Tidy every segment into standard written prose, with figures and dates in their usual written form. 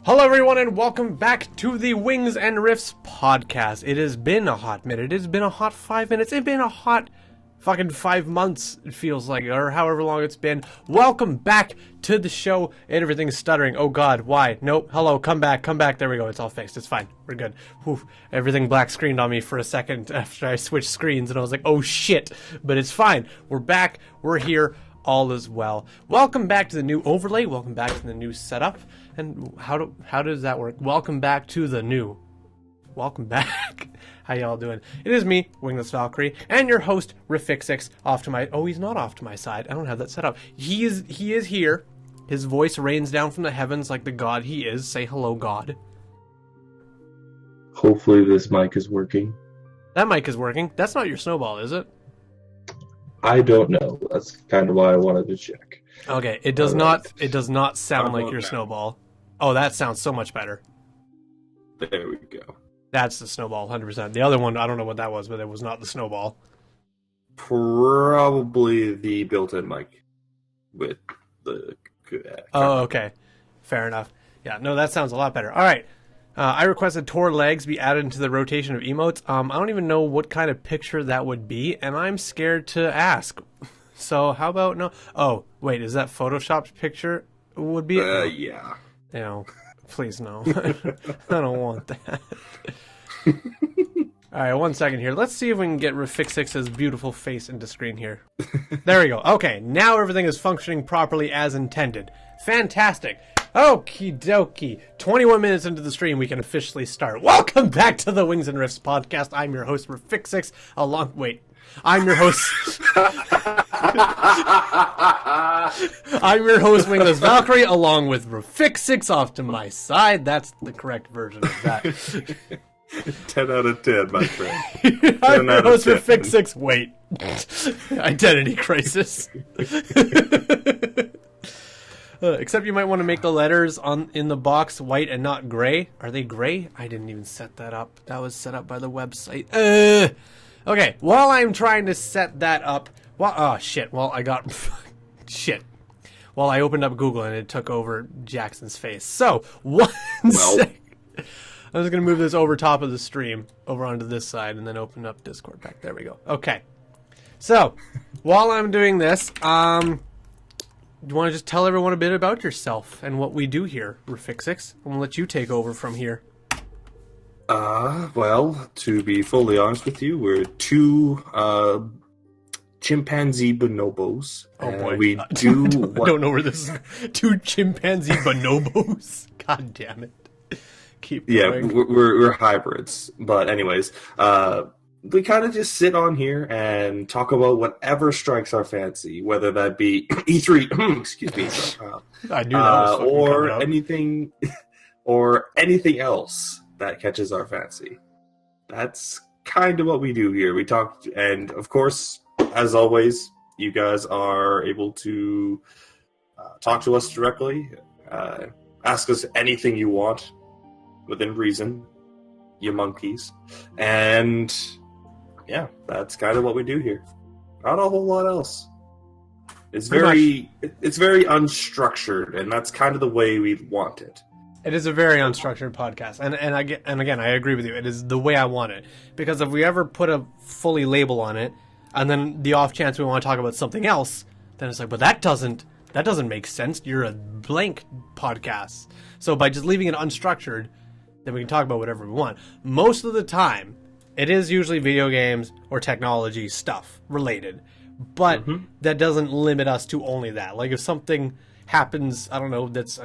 Hello everyone and welcome back to the Wings and Riffs podcast. It has been a hot minute. It's been a hot 5 minutes. It's been a hot fucking 5 months, it feels like, or however long it's been. Welcome back to the show. Everything's stuttering. Oh god, why? Nope. Hello, come back. There we go. It's all fixed. It's fine. We're good. Whew. Everything black screened on me for a second after I switched screens and I was like, oh shit. But it's fine. We're back. We're here. All is well. Welcome back to the new overlay. Welcome back to the new setup. And how does that work? Welcome back to the new. Welcome back. How y'all doing? It is me, WinglessValkyrie, and your host, Riffs. Off to my... Oh, he's not off to my side. I don't have that set up. He is here. His voice rains down from the heavens like the god he is. Say hello, God. Hopefully this mic is working. That mic is working. That's not your snowball, is it? I don't know. That's kind of why I wanted to check. Okay, it does not. It does not sound like your snowball. Oh, that sounds so much better. There we go. That's the snowball, 100%. The other one, I don't know what that was, but it was not the snowball. Probably the built-in mic with the. Oh, okay, fair enough. Yeah, no, that sounds a lot better. All right. I requested Tor legs be added into the rotation of emotes. I don't even know what kind of picture that would be, and I'm scared to ask. So how about no? Oh, wait, is that Photoshopped picture? Would be? Yeah. You know, please no. I don't want that. All right, 1 second here. Let's see if we can get Riffs' beautiful face into screen here. There we go. Okay, now everything is functioning properly as intended. Fantastic. Okie dokie. 21 minutes into the stream, we can officially start. Welcome back to the Wings and Riffs podcast. I'm your host, Riffs. I'm your host. I'm your host, WinglessValkyrie, along with Riffs off to my side. That's the correct version of that. 10 out of 10, my friend. I'm your host, Riffs. Wait. Identity crisis. Except you might want to make the letters in the box white and not gray. Are they gray? I didn't even set that up. That was set up by the website. Okay, while I'm trying to set that up... Well, Well, I opened up Google and it took over Jackson's face. So, sec. I'm just going to move this over top of the stream, over onto this side, and then open up Discord back. There we go. Okay. So, while I'm doing this, do you want to just tell everyone a bit about yourself and what we do here, Riffs? I'm going to let you take over from here. Well, to be fully honest with you, we're two chimpanzee bonobos. Oh boy. We do I don't know where this is. Two chimpanzee bonobos. God damn it. Keep going. Yeah, we're hybrids. But anyways, we kind of just sit on here and talk about whatever strikes our fancy, whether that be E3, excuse me, I knew that was or anything else that catches our fancy. That's kind of what we do here. We talk, and of course, as always, you guys are able to talk to us directly, ask us anything you want within reason, you monkeys, and yeah, that's kind of what we do here. Not a whole lot else. It's very unstructured, and that's kind of the way we want it. It is a very unstructured podcast, and again, I agree with you. It is the way I want it, because if we ever put a fully label on it, and then the off chance we want to talk about something else, then it's like, but that doesn't make sense. You're a blank podcast. So by just leaving it unstructured, then we can talk about whatever we want. Most of the time, it is usually video games or technology stuff related, but that doesn't limit us to only that. Like if something happens, I don't know, that's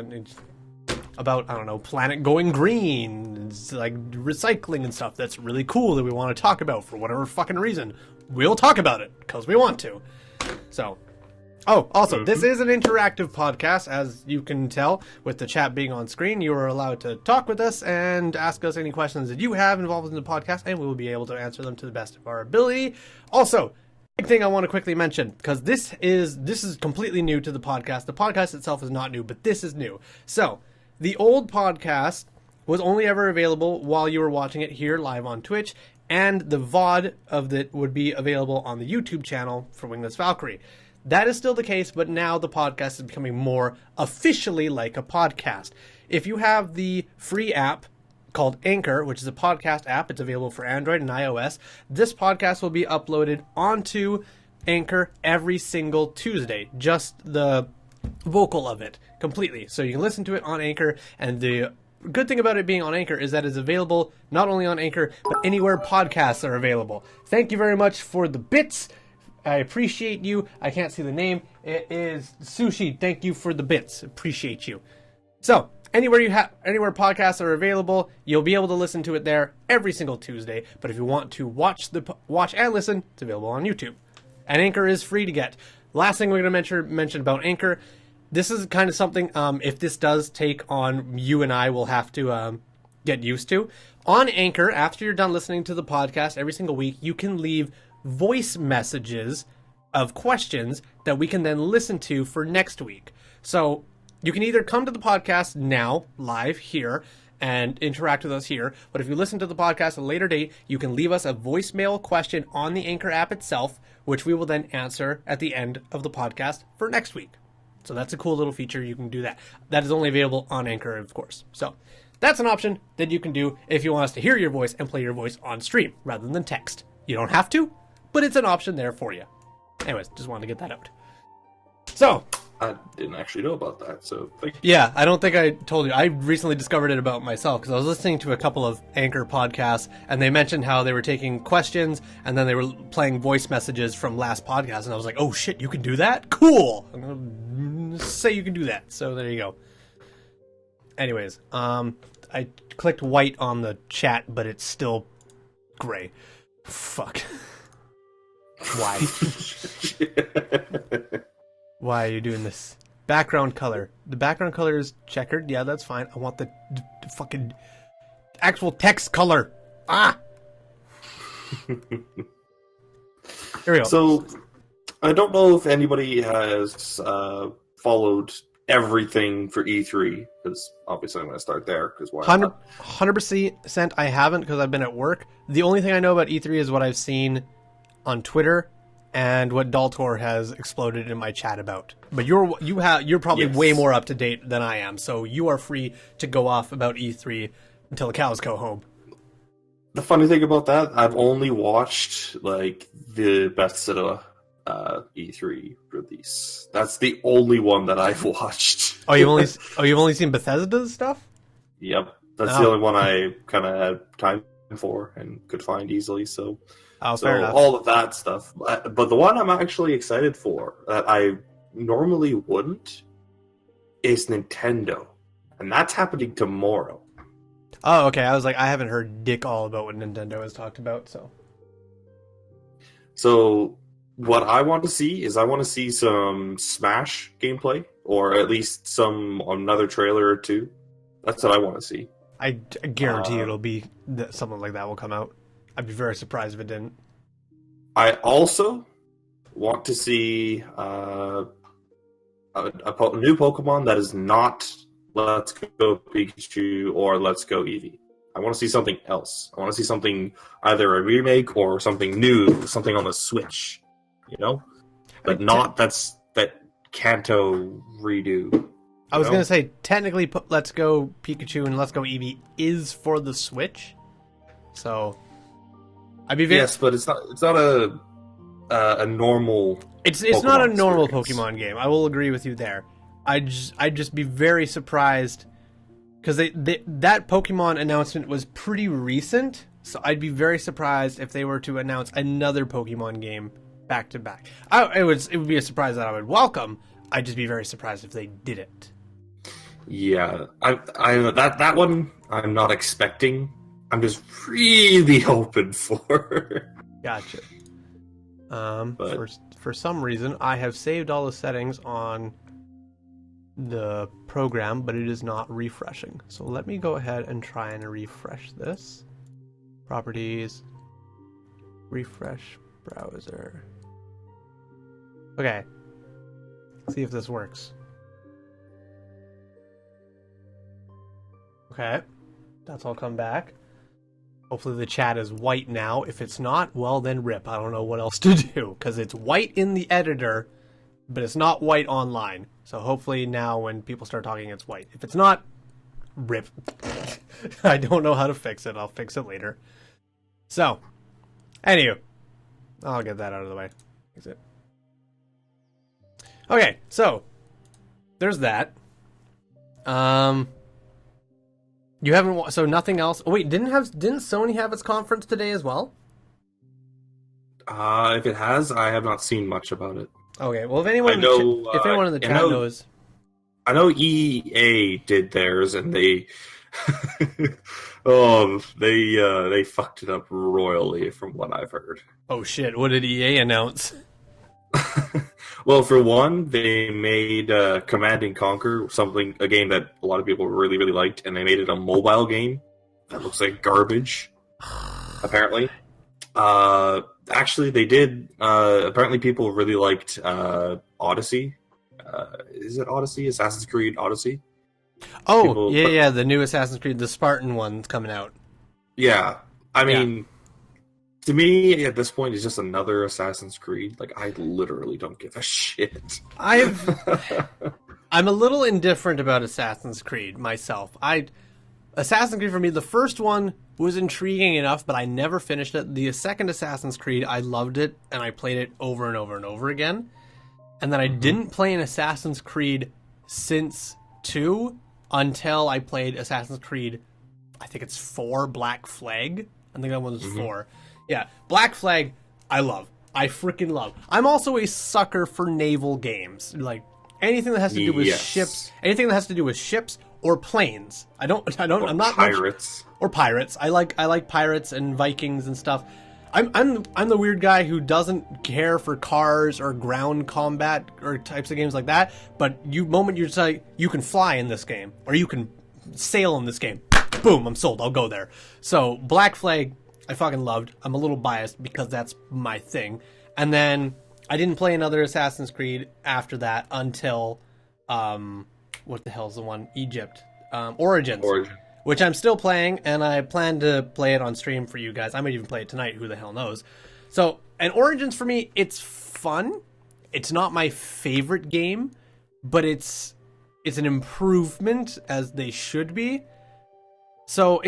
about, I don't know, planet going green, it's like recycling and stuff that's really cool that we want to talk about for whatever fucking reason, we'll talk about it because we want to. So, oh, also, this is an interactive podcast, as you can tell with the chat being on screen. You are allowed to talk with us and ask us any questions that you have involved in the podcast, and we will be able to answer them to the best of our ability. Also, big thing I want to quickly mention, because this is completely new to the podcast. The podcast itself is not new, but this is new. So, the old podcast was only ever available while you were watching it here live on Twitch, and the VOD of it would be available on the YouTube channel for WinglessValkyrie. That is still the case, but now the podcast is becoming more officially like a podcast. If you have the free app called Anchor, which is a podcast app, it's available for Android and iOS, this podcast will be uploaded onto Anchor every single Tuesday, just the vocal of it completely. So you can listen to it on Anchor, and the good thing about it being on Anchor is that it's available not only on Anchor, but anywhere podcasts are available. Thank you very much for the bits. I appreciate you. I can't see the name. It is Sushi. Thank you for the bits. Appreciate you. So, anywhere podcasts are available, you'll be able to listen to it there every single Tuesday. But if you want to watch and listen, it's available on YouTube. And Anchor is free to get. Last thing we're going to mention about Anchor, this is kind of something, if this does take on, you and I will have to get used to. On Anchor, after you're done listening to the podcast every single week, you can leave voice messages of questions that we can then listen to for next week. So you can either come to the podcast now, live here, and interact with us here. But if you listen to the podcast at a later date, you can leave us a voicemail question on the Anchor app itself, which we will then answer at the end of the podcast for next week. So that's a cool little feature. You can do that. That is only available on Anchor, of course. So that's an option that you can do if you want us to hear your voice and play your voice on stream rather than text. You don't have to, but it's an option there for you. Anyways, just wanted to get that out. So, I didn't actually know about that, so thank you. Yeah, I don't think I told you. I recently discovered it about myself because I was listening to a couple of Anchor podcasts, and they mentioned how they were taking questions, and then they were playing voice messages from last podcast, and I was like, oh shit, you can do that? Cool! I'm gonna say you can do that, so there you go. Anyways, I clicked white on the chat, but it's still gray. Fuck. Why? Why are you doing this? Background color. The background color is checkered. Yeah, that's fine. I want the fucking actual text color. Ah! Here we go. So, I don't know if anybody has followed everything for E3, because obviously I'm going to start there, because why not? 100% I haven't, because I've been at work. The only thing I know about E3 is what I've seen on Twitter and what Daltor has exploded in my chat about. But you're probably Yes. way more up to date than I am, so you are free to go off about E3 until the cows go home. The funny thing about that, I've only watched like the Bethesda E3 release. That's the only one that I've watched. You've only seen Bethesda's stuff? Yep, that's Oh. the only one I kind of had time for and could find easily. So Fair enough. all of that stuff. But the one I'm actually excited for that I normally wouldn't is Nintendo, and that's happening tomorrow. Oh, okay. I was like, I haven't heard dick all about what Nintendo has talked about, so. So what I want to see is some Smash gameplay, or at least another trailer or two. That's what I want to see. I guarantee it'll be something like that will come out. I'd be very surprised if it didn't. I also want to see a new Pokemon that is not Let's Go Pikachu or Let's Go Eevee. I want to see something else. I want to see something, either a remake or something new, something on the Switch, you know? But that Kanto redo. I was going to say, technically, Let's Go Pikachu and Let's Go Eevee is for the Switch. So, I'd be very... Yes, but it's not a normal... It's not a normal experience. Pokemon game. I will agree with you there. I'd just be very surprised, because that Pokemon announcement was pretty recent, so I'd be very surprised if they were to announce another Pokemon game back to back. It would be a surprise that I would welcome. I'd just be very surprised if they did it. Yeah, that one I'm not expecting. I'm just really hoping for. Gotcha. But- For some reason, I have saved all the settings on the program, but it is not refreshing. So let me go ahead and try and refresh this. Properties, refresh browser. Okay. See if this works. Okay. That's all come back. Hopefully the chat is white now. If it's not, well then rip. I don't know what else to do, because it's white in the editor but it's not white online. So hopefully now when people start talking, it's white. If it's not, rip. I don't know how to fix it. I'll fix it later. So, anywho, I'll get that out of the way. Fix it. Okay, so there's that. You haven't so nothing else. Oh, wait, didn't Sony have its conference today as well? If it has, I have not seen much about it. Okay, well, if anyone in the chat knows, I know EA did theirs, and they they fucked it up royally, from what I've heard. Oh shit! What did EA announce? Well, for one, they made Command and Conquer a game that a lot of people really, really liked, and they made it a mobile game that looks like garbage, apparently. Actually, they did. Apparently, people really liked Odyssey. Is it Odyssey? Assassin's Creed Odyssey? Oh, yeah, the new Assassin's Creed, the Spartan one's coming out. Yeah. I mean... To me, at this point, it's just another Assassin's Creed. Like, I literally don't give a shit. I'm a little indifferent about Assassin's Creed myself. Assassin's Creed for me, the first one was intriguing enough, but I never finished it. The second Assassin's Creed, I loved it, and I played it over and over and over again. And then I didn't play an Assassin's Creed since 2 until I played Assassin's Creed, I think it's 4, Black Flag. I think that one was 4. Yeah, Black Flag, I love. I freaking love. I'm also a sucker for naval games. Like, anything that has to do with ships, anything that has to do with ships or planes. I'm not pirates. Or pirates. I like pirates and Vikings and stuff. I'm the weird guy who doesn't care for cars or ground combat or types of games like that, but you're just like, you can fly in this game, or you can sail in this game. Boom, I'm sold. I'll go there. So, Black Flag, I fucking loved. I'm a little biased because that's my thing. And then I didn't play another Assassin's Creed after that until what the hell's the one? Egypt. Origins. Which I'm still playing, and I plan to play it on stream for you guys. I might even play it tonight, who the hell knows. So, and Origins for me, it's fun. It's not my favorite game, but it's an improvement, as they should be. So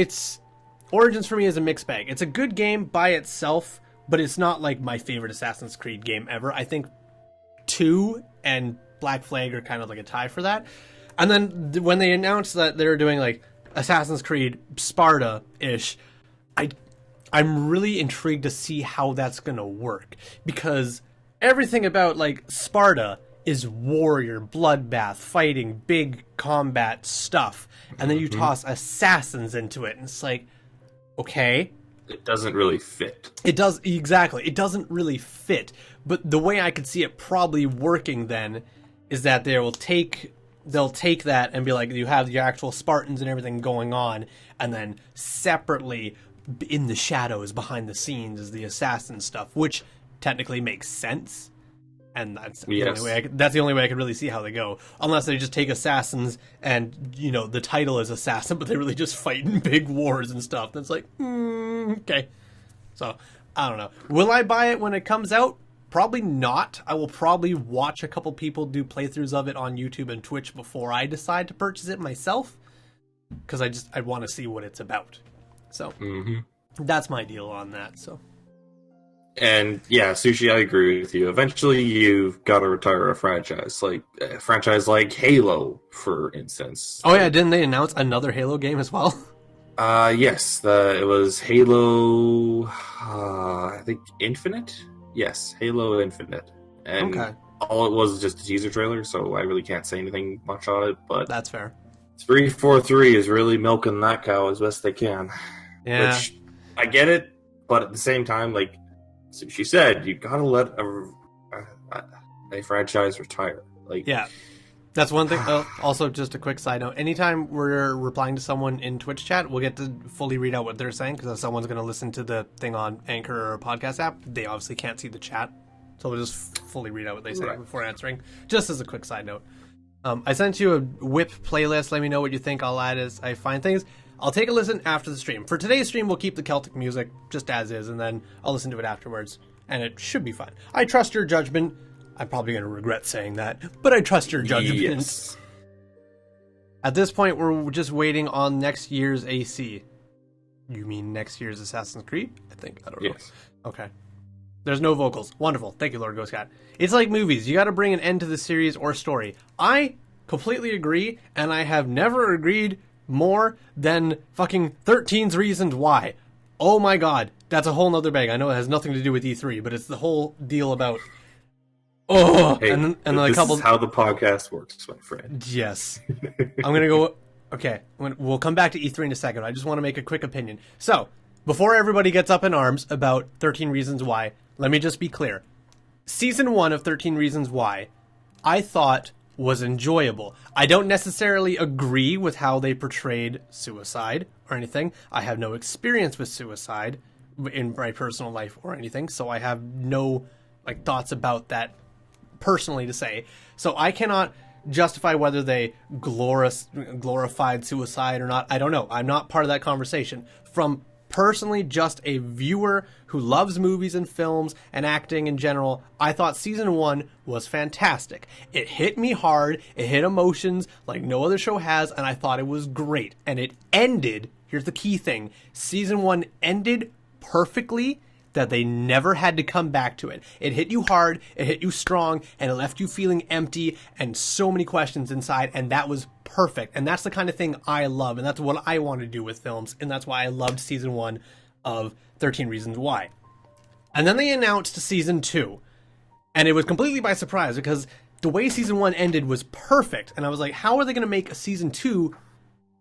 Origins for me is a mixed bag. It's a good game by itself, but it's not like my favorite Assassin's Creed game ever. I think 2 and Black Flag are kind of like a tie for that. And then when they announced that they were doing like Assassin's Creed Sparta-ish, I'm really intrigued to see how that's gonna work, because everything about like Sparta is warrior, bloodbath, fighting, big combat stuff, and then you toss assassins into it, and it's like, okay. It doesn't really fit. It does, exactly. It doesn't really fit. But the way I could see it probably working then is that they'll take that and be like, you have your actual Spartans and everything going on, and then separately in the shadows behind the scenes is the assassin stuff, which technically makes sense. And that's the only way I could really see how they go. Unless they just take assassins and, you know, the title is assassin, but they really just fight in big wars and stuff. That's like, okay. So, I don't know. Will I buy it when it comes out? Probably not. I will probably watch a couple people do playthroughs of it on YouTube and Twitch before I decide to purchase it myself. Because I want to see what it's about. So, that's my deal on that, so... And yeah, Sushi, I agree with you. Eventually, you've got to retire a franchise, like Halo, for instance. Oh yeah, didn't they announce another Halo game as well? Yes, it was Halo. I think Infinite. Yes, Halo Infinite, and all it was just a teaser trailer, so I really can't say anything much on it. But that's fair. 343 is really milking that cow as best they can. Yeah, which I get it, but at the same time, like. So she said, you gotta let a franchise retire. Like, yeah, that's one thing. Also, just a quick side note: anytime we're replying to someone in Twitch chat, we'll get to fully read out what they're saying, because if someone's going to listen to the thing on Anchor or a podcast app, they obviously can't see the chat, so we'll just fully read out what they say before answering. Just as a quick side note, I sent you a whip playlist. Let me know what you think. I'll add as I find things. I'll take a listen after the stream. For today's stream, we'll keep the Celtic music just as is, and then I'll listen to it afterwards, and it should be fun. I trust your judgment. I'm probably going to regret saying that, but I trust your judgment. Yes. At this point, we're just waiting on next year's AC. You mean next year's Assassin's Creed? I think. I don't know. Yes. Okay. There's no vocals. Wonderful. Thank you, Lord Ghost Cat. It's like movies. You got to bring an end to the series or story. I completely agree, and I have never agreed more than fucking 13's Reasons Why. Oh my god. That's a whole nother bag. I know it has nothing to do with E3, but it's the whole deal about... Oh! Hey, and then a this couple... is how the podcast works, my friend. Yes. I'm going to go... Okay, we'll come back to E3 in a second. I just want to make a quick opinion. So, before everybody gets up in arms about 13 Reasons Why, let me just be clear. Season 1 of 13 Reasons Why, I thought was enjoyable. I don't necessarily agree with how they portrayed suicide or anything. I have no experience with suicide in my personal life or anything, so I have no thoughts about that personally to say. So I cannot justify whether they glorified suicide or not. I don't know. I'm not part of that conversation. From personally just a viewer who loves movies and films and acting in general, I thought season 1 was fantastic. It hit me hard. It hit emotions like no other show has, and I thought it was great. And it ended, here's the key thing, season 1 ended perfectly, that they never had to come back to it. It hit you hard, it hit you strong, and it left you feeling empty and so many questions inside, and that was perfect. And that's the kind of thing I love, and that's what I want to do with films, and that's why I loved season 1 of 13 Reasons Why. And then they announced season 2, and it was completely by surprise, because the way season 1 ended was perfect, and I was like, how are they going to make a season 2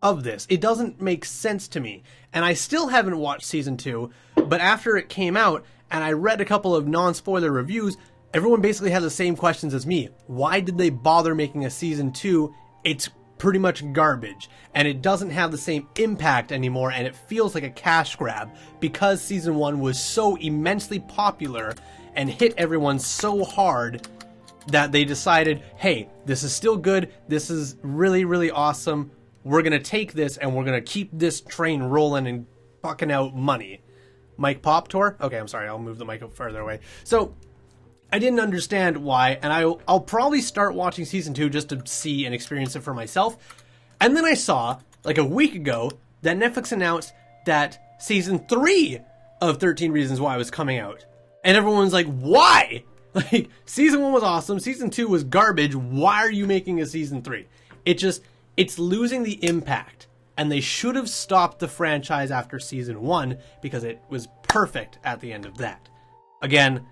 of this? It doesn't make sense to me. And I still haven't watched season 2, but after it came out and I read a couple of non-spoiler reviews, everyone basically had the same questions as me. Why did they bother making a season 2? It's pretty much garbage, and it doesn't have the same impact anymore, and it feels like a cash grab because season 1 was so immensely popular and hit everyone so hard that they decided, hey, this is still good, this is really, really awesome, we're going to take this and we're going to keep this train rolling and fucking out money. Mike Poptor? Okay, I'm sorry, I'll move the mic up further away. So, I didn't understand why, and I'll probably start watching season 2 just to see and experience it for myself. And then I saw, like a week ago, that Netflix announced that season 3 of 13 Reasons Why was coming out. And everyone's like, why? Like, season 1 was awesome, season 2 was garbage, why are you making a season 3? It's losing the impact, and they should have stopped the franchise after season 1 because it was perfect at the end of that. Again,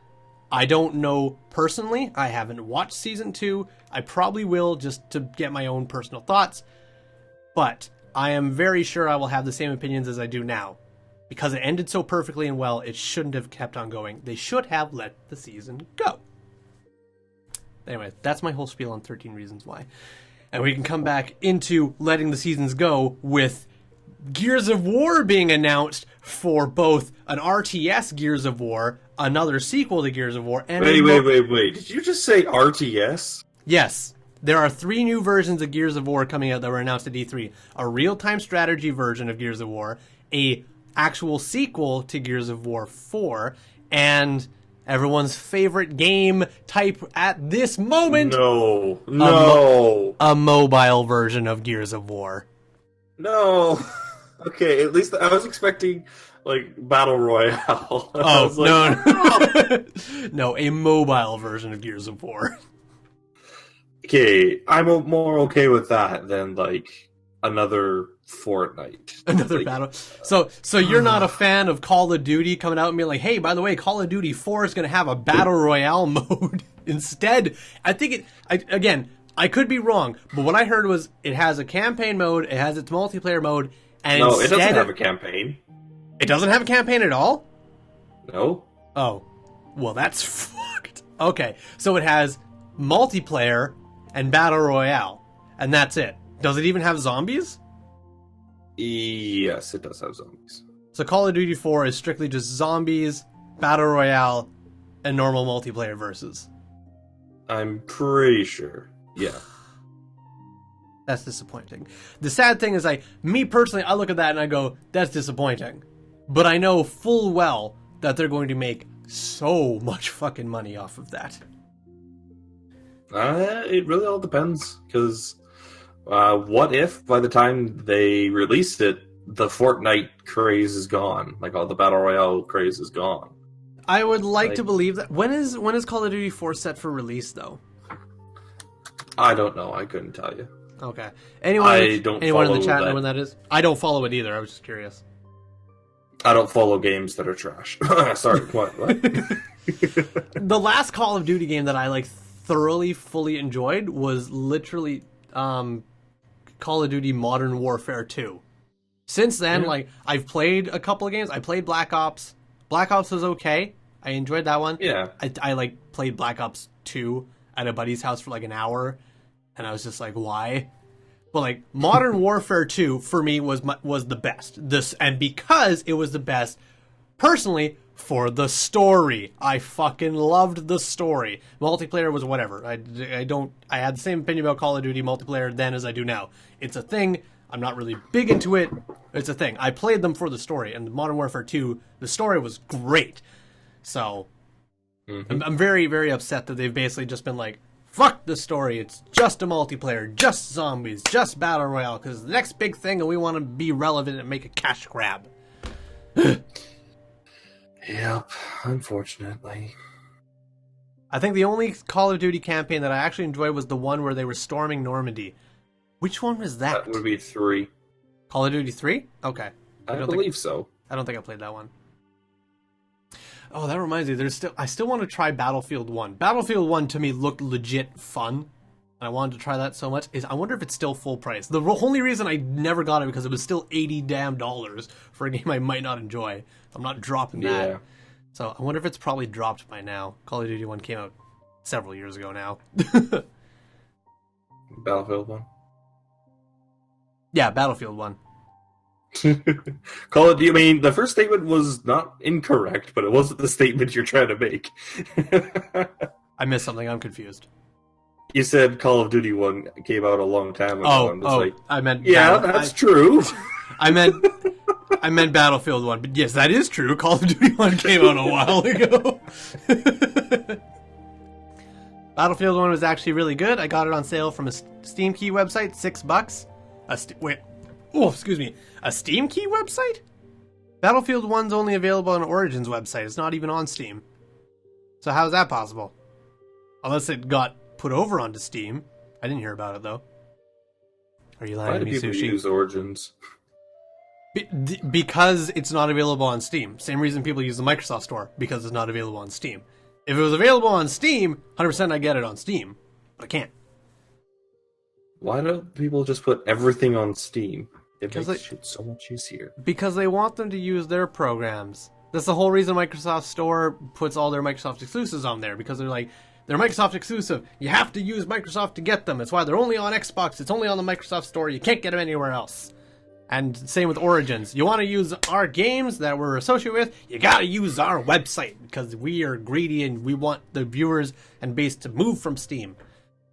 I don't know personally. I haven't watched season 2. I probably will just to get my own personal thoughts, but I am very sure I will have the same opinions as I do now. Because it ended so perfectly and well, it shouldn't have kept on going. They should have let the season go. Anyway, that's my whole spiel on 13 Reasons Why. And we can come back into letting the seasons go with Gears of War being announced for both an RTS Gears of War, another sequel to Gears of War, and... Wait. Did you just say RTS? Yes. There are 3 new versions of Gears of War coming out that were announced at E3. A real-time strategy version of Gears of War, a actual sequel to Gears of War 4, and everyone's favorite game type at this moment. No. A mobile version of Gears of War. No. Okay, at least I was expecting, like, Battle Royale. Oh, no. No, a mobile version of Gears of War. Okay, I'm more okay with that than, like, another Fortnite. Another battle. So you're not a fan of Call of Duty coming out and being like, hey, by the way, Call of Duty 4 is going to have a Battle Royale mode instead. I think again, I could be wrong, but what I heard was it has a campaign mode, it has its multiplayer mode, and no, it doesn't have a campaign. It doesn't have a campaign at all? No. Oh. Well, that's fucked. Okay, so it has multiplayer and Battle Royale, and that's it. Does it even have zombies? Yes, it does have zombies. So Call of Duty 4 is strictly just zombies, Battle Royale, and normal multiplayer versus. I'm pretty sure. Yeah. That's disappointing. The sad thing is, me personally, I look at that and I go, that's disappointing. But I know full well that they're going to make so much fucking money off of that. It really all depends, because what if by the time they released it, the Fortnite craze is gone? Like, all the Battle Royale craze is gone. I would like to believe that. When is Call of Duty 4 set for release, though? I don't know. I couldn't tell you. Okay. Anyone in the chat know when that is? I don't follow it either. I was just curious. I don't follow games that are trash. Sorry, what? The last Call of Duty game that I thoroughly, fully enjoyed was literally Call of Duty Modern Warfare 2. Since then, I've played a couple of games. I played Black Ops. Black Ops was okay. I enjoyed that one. Yeah. I played Black Ops 2 at a buddy's house for an hour, and I was just like, why? But Modern Warfare 2 for me was the best. And because it was the best, personally, for the story. I fucking loved the story. Multiplayer was whatever. I had the same opinion about Call of Duty multiplayer then as I do now. It's a thing. I'm not really big into it. It's a thing. I played them for the story, and Modern Warfare 2, the story was great. So, I'm very, very upset that they've basically just been like, fuck the story, it's just a multiplayer, just zombies, just Battle Royale, because the next big thing, and we want to be relevant and make a cash grab. Yep, unfortunately. I think the only Call of Duty campaign that I actually enjoyed was the one where they were storming Normandy. Which one was that? That would be 3. Call of Duty 3? Okay. I believe so. I don't think I played that one. Oh, that reminds me. I still want to try Battlefield 1. Battlefield 1 to me looked legit fun. I wanted to try that so much. I wonder if it's still full price. The only reason I never got it because it was still $80 damn for a game I might not enjoy. I'm not dropping that. Yeah. So I wonder if it's probably dropped by now. Call of Duty 1 came out several years ago now. Battlefield 1. Yeah, Battlefield 1. Call of Duty. I mean, the first statement was not incorrect, but it wasn't the statement you're trying to make. I missed something. I'm confused. You said Call of Duty 1 came out a long time ago. I meant... Yeah, that's true. I meant Battlefield 1, but yes, that is true. Call of Duty 1 came out a while ago. Battlefield 1 was actually really good. I got it on sale from a Steam Key website, $6. A Steam Key website? Battlefield 1's only available on Origin's website. It's not even on Steam. So how's that possible? Unless it got put over onto Steam. I didn't hear about it, though. Are you lying to me, Why do people Sushi? use Origins? Because it's not available on Steam. Same reason people use the Microsoft Store, because it's not available on Steam. If it was available on Steam, 100% I get it on Steam. But I can't. Why don't people just put everything on Steam? It Because makes shit so much easier. Because they want them to use their programs. That's the whole reason Microsoft Store puts all their Microsoft exclusives on there. Because they're like, they're Microsoft exclusive. You have to use Microsoft to get them. It's why they're only on Xbox. It's only on the Microsoft Store. You can't get them anywhere else. And same with Origins. You want to use our games that we're associated with, you gotta use our website. Because we are greedy and we want the viewers and base to move from Steam.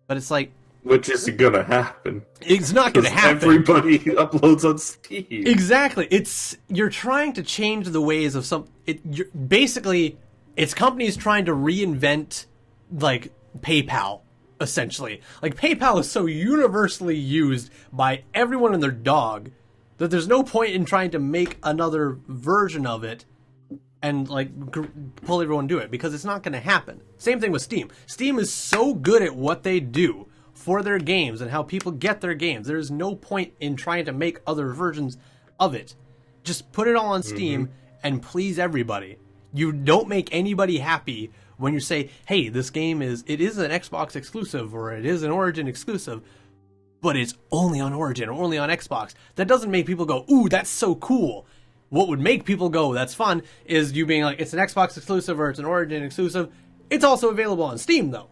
But it's like... Which isn't gonna happen. It's not gonna happen. Everybody uploads on Steam. Exactly. You're trying to change the ways of basically, it's companies trying to reinvent, PayPal, essentially. PayPal is so universally used by everyone and their dog that there's no point in trying to make another version of it and pull everyone to it, because it's not going to happen. Same thing with Steam. Steam is so good at what they do for their games and how people get their games. There's no point in trying to make other versions of it. Just put it all on Steam and please everybody. You don't make anybody happy when you say, hey, this game is an Xbox exclusive or it is an Origin exclusive, but it's only on Origin or only on Xbox. That doesn't make people go, ooh, that's so cool. What would make people go, that's fun, is you being like, it's an Xbox exclusive or it's an Origin exclusive. It's also available on Steam, though.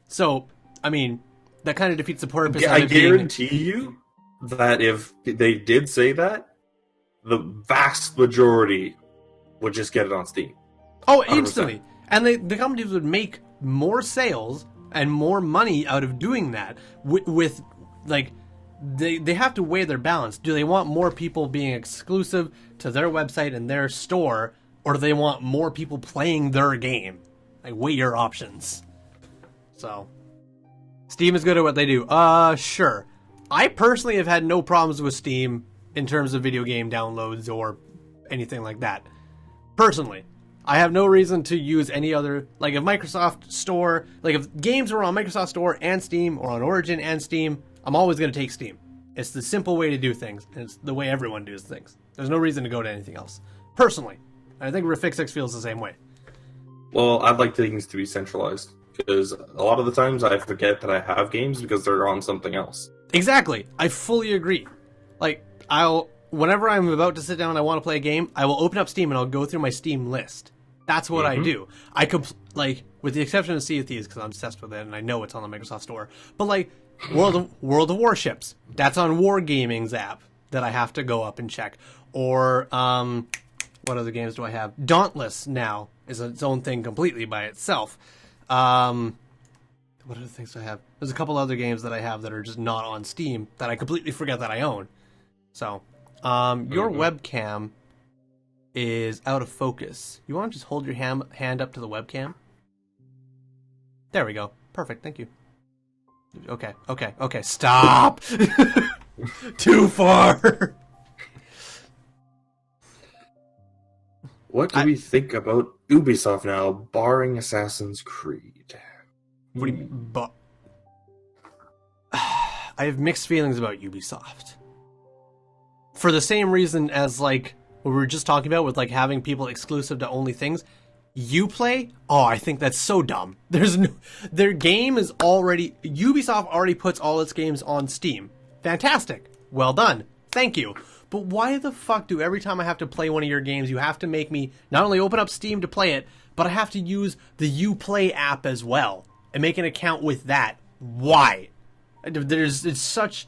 So, I mean, that kind of defeats the purpose of it being... I guarantee you that if they did say that, the vast majority would just get it on Steam. Oh, instantly. 100%. And the companies would make more sales and more money out of doing that with they have to weigh their balance. Do they want more people being exclusive to their website and their store, or do they want more people playing their game? Weigh your options. So, Steam is good at what they do. Sure. I personally have had no problems with Steam in terms of video game downloads or anything like that. Personally. I have no reason to use any other, like if Microsoft Store, like if games were on Microsoft Store and Steam or on Origin and Steam, I'm always going to take Steam. It's the simple way to do things, and it's the way everyone does things. There's no reason to go to anything else. Personally. I think Riffs feels the same way. Well, I'd like things to be centralized, because a lot of the times I forget that I have games because they're on something else. Exactly. I fully agree. Like, whenever I'm about to sit down and I want to play a game, I will open up Steam and I'll go through my Steam list. That's what I do. I could, like, with the exception of Sea of Thieves, because I'm obsessed with it and I know it's on the Microsoft Store. But, like, World of Warships, that's on Wargaming's app that I have to go up and check. Or, what other games do I have? Dauntless now is its own thing completely by itself. What other things do I have? There's a couple other games that I have that are just not on Steam that I completely forget that I own. So, your webcam is out of focus. You want to just hold your hand up to the webcam? There we go. Perfect. Thank you. Okay. Stop! Too far! What do we think about Ubisoft now, barring Assassin's Creed? What do you mean, I have mixed feelings about Ubisoft. For the same reason as, like, what we were just talking about with, like, having people exclusive to only things. Uplay? Oh, I think that's so dumb. Their game is already... Ubisoft already puts all its games on Steam. Fantastic. Well done. Thank you. But why the fuck do every time I have to play one of your games, you have to make me not only open up Steam to play it, but I have to use the Uplay app as well and make an account with that? Why? It's such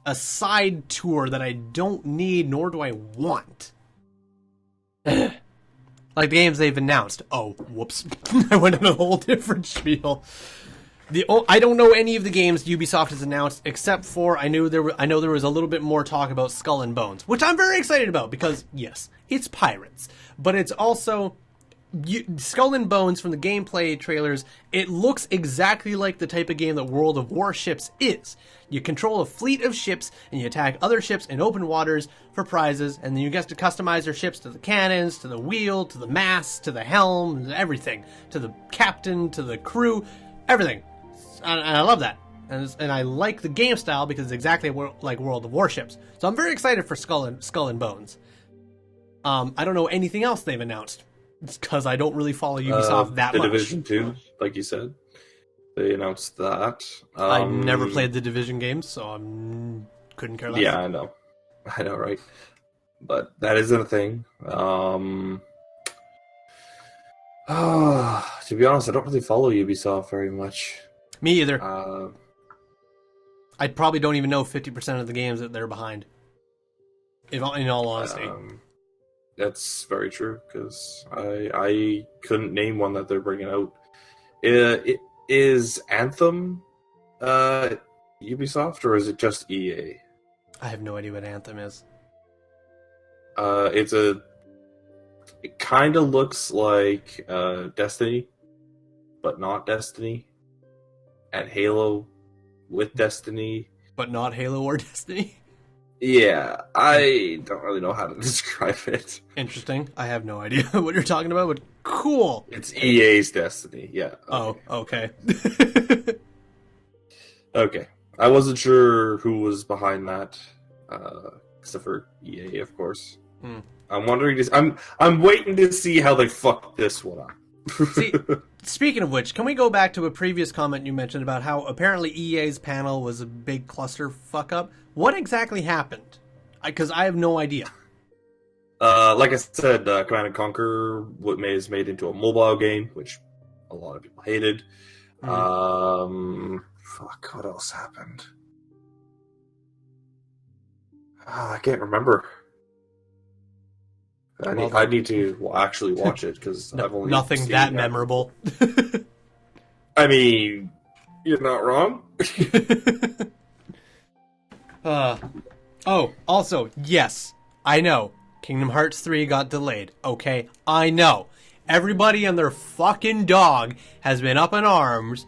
a side tour that I don't need, nor do I want. Like the games they've announced. Oh, whoops. I went on a whole different spiel. I don't know any of the games Ubisoft has announced, except for I know there was a little bit more talk about Skull and Bones, which I'm very excited about because, yes, it's pirates. But it's also... Skull and Bones, from the gameplay trailers, it looks exactly like the type of game that World of Warships is. You control a fleet of ships, and you attack other ships in open waters for prizes, and then you get to customize your ships to the cannons, to the wheel, to the mast, to the helm, to everything. To the captain, to the crew, everything. And I love that. And I like the game style because it's exactly like World of Warships. So I'm very excited for Skull and Bones. I don't know anything else they've announced. It's because I don't really follow Ubisoft that much. The Division 2, like you said. They announced that. I never played the Division games, so I couldn't care less. Yeah, I know. I know, right? But that isn't a thing. To be honest, I don't really follow Ubisoft very much. Me either. I probably don't even know 50% of the games that they're behind. In all honesty. That's very true, because I couldn't name one that they're bringing out. Is Anthem Ubisoft, or is it just EA? I have no idea what Anthem is. It kind of looks like Destiny, but not Destiny. And Halo with Destiny. But not Halo or Destiny? Yeah, I don't really know how to describe it. Interesting. I have no idea what you're talking about, but cool. It's EA's Destiny, yeah. Okay. Oh, okay. Okay. I wasn't sure who was behind that, except for EA, of course. I'm wondering. I'm waiting to see how they fuck this one up. See, speaking of which, can we go back to a previous comment you mentioned about how apparently EA's panel was a big cluster fuck up? What exactly happened? Because I have no idea. Like I said, Command & Conquer is made into a mobile game, which a lot of people hated. Fuck, what else happened? I can't remember. I need to actually watch it because I've only nothing seen that memorable. I mean, you're not wrong. Also, yes, I know. Kingdom Hearts 3 got delayed. Okay, I know. Everybody and their fucking dog has been up in arms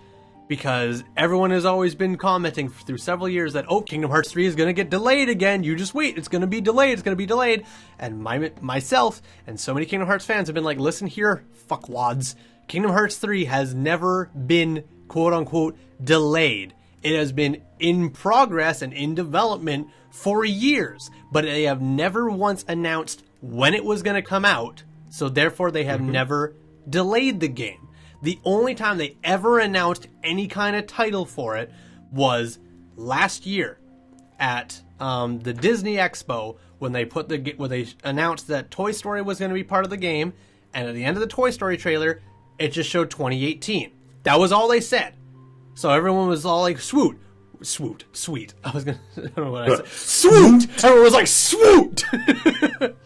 because everyone has always been commenting through several years that, oh, Kingdom Hearts 3 is going to get delayed again. You just wait. It's going to be delayed. It's going to be delayed. And myself and so many Kingdom Hearts fans have been like, listen here, fuckwads. Kingdom Hearts 3 has never been, quote unquote, delayed. It has been in progress and in development for years, but they have never once announced when it was going to come out. So therefore, they have never delayed the game. The only time they ever announced any kind of title for it was last year at the Disney Expo when they announced that Toy Story was going to be part of the game, and at the end of the Toy Story trailer, it just showed 2018. That was all they said. So everyone was all like, sweet. I don't know what I said. Swoot! Everyone was like, swoot! But